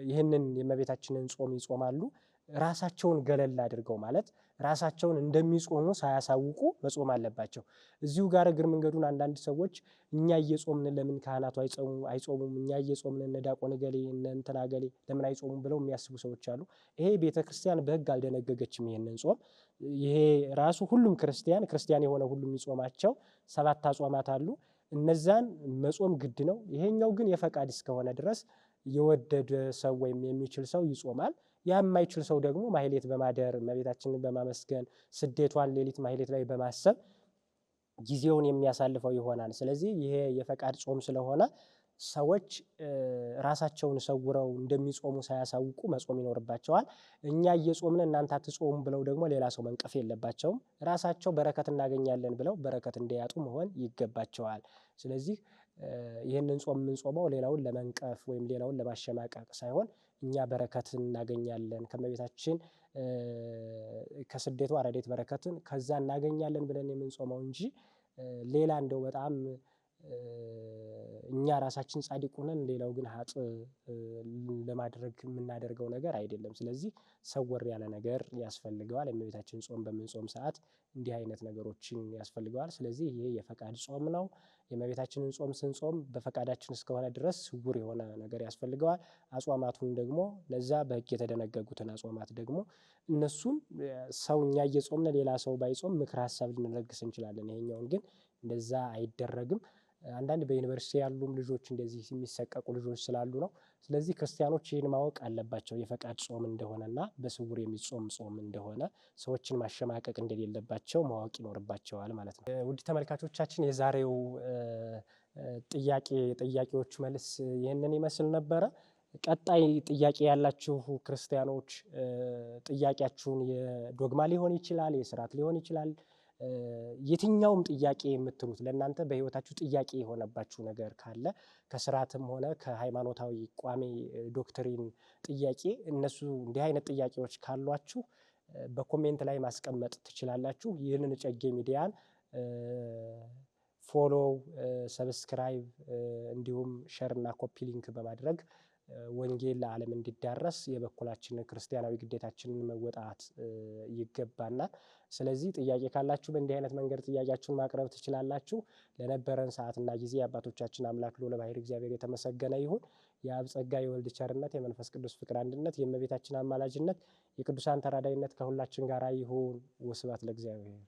ይህንን የእመቤታችንን ጾም ይጾማሉ። ራሳቸውን ገለል አድርገው ማለት ራሳቸውን እንደሚጾሙ ሳያሳውቁ መጾም አለባቸው። እዚሁ ጋር እግር መንገዱን አንዳንድ ሰዎች እኛ እየጾምን ለምን ካህናቱ አይጾሙም? እኛ እየጾምን እነ ዲያቆን እገሌ እነ እንትና እገሌ ለምን አይጾሙም ብለው የሚያስቡ ሰዎች አሉ። ይሄ ቤተክርስቲያን በሕግ አልደነገገችም ይሄንን ጾም። ይሄ ራሱ ሁሉም ክርስቲያን የሆነ ሁሉም የሚጾማቸው 7 አጽዋማት አሉ። እነዛን መጾም ግድ ነው። ይሄኛው ግን የፈቃድ እስከሆነ ድረስ የወደደ ሰው ወይም የሚችል ሰው ይጾማል። ያ የማይችል ሰው ደግሞ ማህሌት በማደር እመቤታችንን በማመስገን ስደቷን ሌሊት ማህሌት ላይ በማሰብ ጊዜውን የሚያሳልፈው ይሆናል። ስለዚህ ይሄ የፈቃድ ጾም ስለሆነ ሰዎች ራሳቸውን ሰውረው እንደሚጾሙ ሳያሳውቁ መጾም ይኖርባቸዋል። እኛ እየጾምን እናንተ አትጾሙም ብለው ደግሞ ሌላ ሰው መንቀፍ የለባቸውም። ራሳቸው በረከት እናገኛለን ብለው በረከት እንዲያጡ መሆን ይገባቸዋል። ስለዚህ ይህንን ጾም የምንጾመው ሌላውን ለመንቀፍ ወይም ሌላውን ለማሸማቀቅ ሳይሆን እኛ በረከት እናገኛለን ከእመቤታችን ከስደቷ ረድኤት በረከትን ከዛ እናገኛለን ብለን የምንጾመው እንጂ ሌላ እንደው በጣም እኛ ራሳችን ጻድቅ ሆነን ሌላው ግን ኃጥእ ለማድረግ የምናደርገው ነገር አይደለም። ስለዚህ ሰወር ያለ ነገር ያስፈልገዋል። የእመቤታችን ጾም በምንጾም ሰዓት እንዲህ አይነት ነገሮችን ያስፈልገዋል። ስለዚህ ይሄ የፈቃድ ጾም ነው። የእመቤታችንን ጾም ስንጾም በፈቃዳችን እስከሆነ ድረስ ስውር የሆነ ነገር ያስፈልገዋል። አጽዋማቱን ደግሞ ለዛ በሕግ የተደነገጉትን አጽዋማት ደግሞ እነሱን ሰው እኛ እየጾምን ሌላ ሰው ባይጾም ምክር ሀሳብ ልንለግስ እንችላለን። ይሄኛውን ግን እንደዛ አይደረግም። አንዳንድ በዩኒቨርሲቲ ያሉም ልጆች እንደዚህ የሚሰቀቁ ልጆች ስላሉ ነው። ስለዚህ ክርስቲያኖች ይህን ማወቅ አለባቸው የፈቃድ ጾም እንደሆነና በስውር የሚጾም ጾም እንደሆነ ሰዎችን ማሸማቀቅ እንደሌለባቸው ማወቅ ይኖርባቸዋል ማለት ነው። ውድ ተመልካቾቻችን የዛሬው ጥያቄዎቹ መልስ ይህንን ይመስል ነበረ። ቀጣይ ጥያቄ ያላችሁ ክርስቲያኖች ጥያቄያችሁን የዶግማ ሊሆን ይችላል፣ የስርዓት ሊሆን ይችላል የትኛውም ጥያቄ የምትሉት ለእናንተ በህይወታችሁ ጥያቄ የሆነባችሁ ነገር ካለ ከስርዓትም ሆነ ከሃይማኖታዊ ቋሚ ዶክትሪን ጥያቄ እነሱ እንዲህ አይነት ጥያቄዎች ካሏችሁ በኮሜንት ላይ ማስቀመጥ ትችላላችሁ። ይህንን እጨጌ ሚዲያን ፎሎው፣ ሰብስክራይብ እንዲሁም ሸር እና ኮፒ ሊንክ በማድረግ ወንጌል ለዓለም እንዲዳረስ የበኩላችንን ክርስቲያናዊ ግዴታችንን መወጣት ይገባናል። ስለዚህ ጥያቄ ካላችሁ በእንዲህ አይነት መንገድ ጥያቄያችሁን ማቅረብ ትችላላችሁ። ለነበረን ሰዓትና ጊዜ የአባቶቻችን አምላክ ልዑለ ባሕርይ እግዚአብሔር የተመሰገነ ይሁን። የአብ ጸጋ፣ የወልድ ቸርነት፣ የመንፈስ ቅዱስ ፍቅር አንድነት፣ የእመቤታችን አማላጅነት፣ የቅዱሳን ተራዳይነት ከሁላችን ጋር ይሁን። ወስብሐት ለእግዚአብሔር።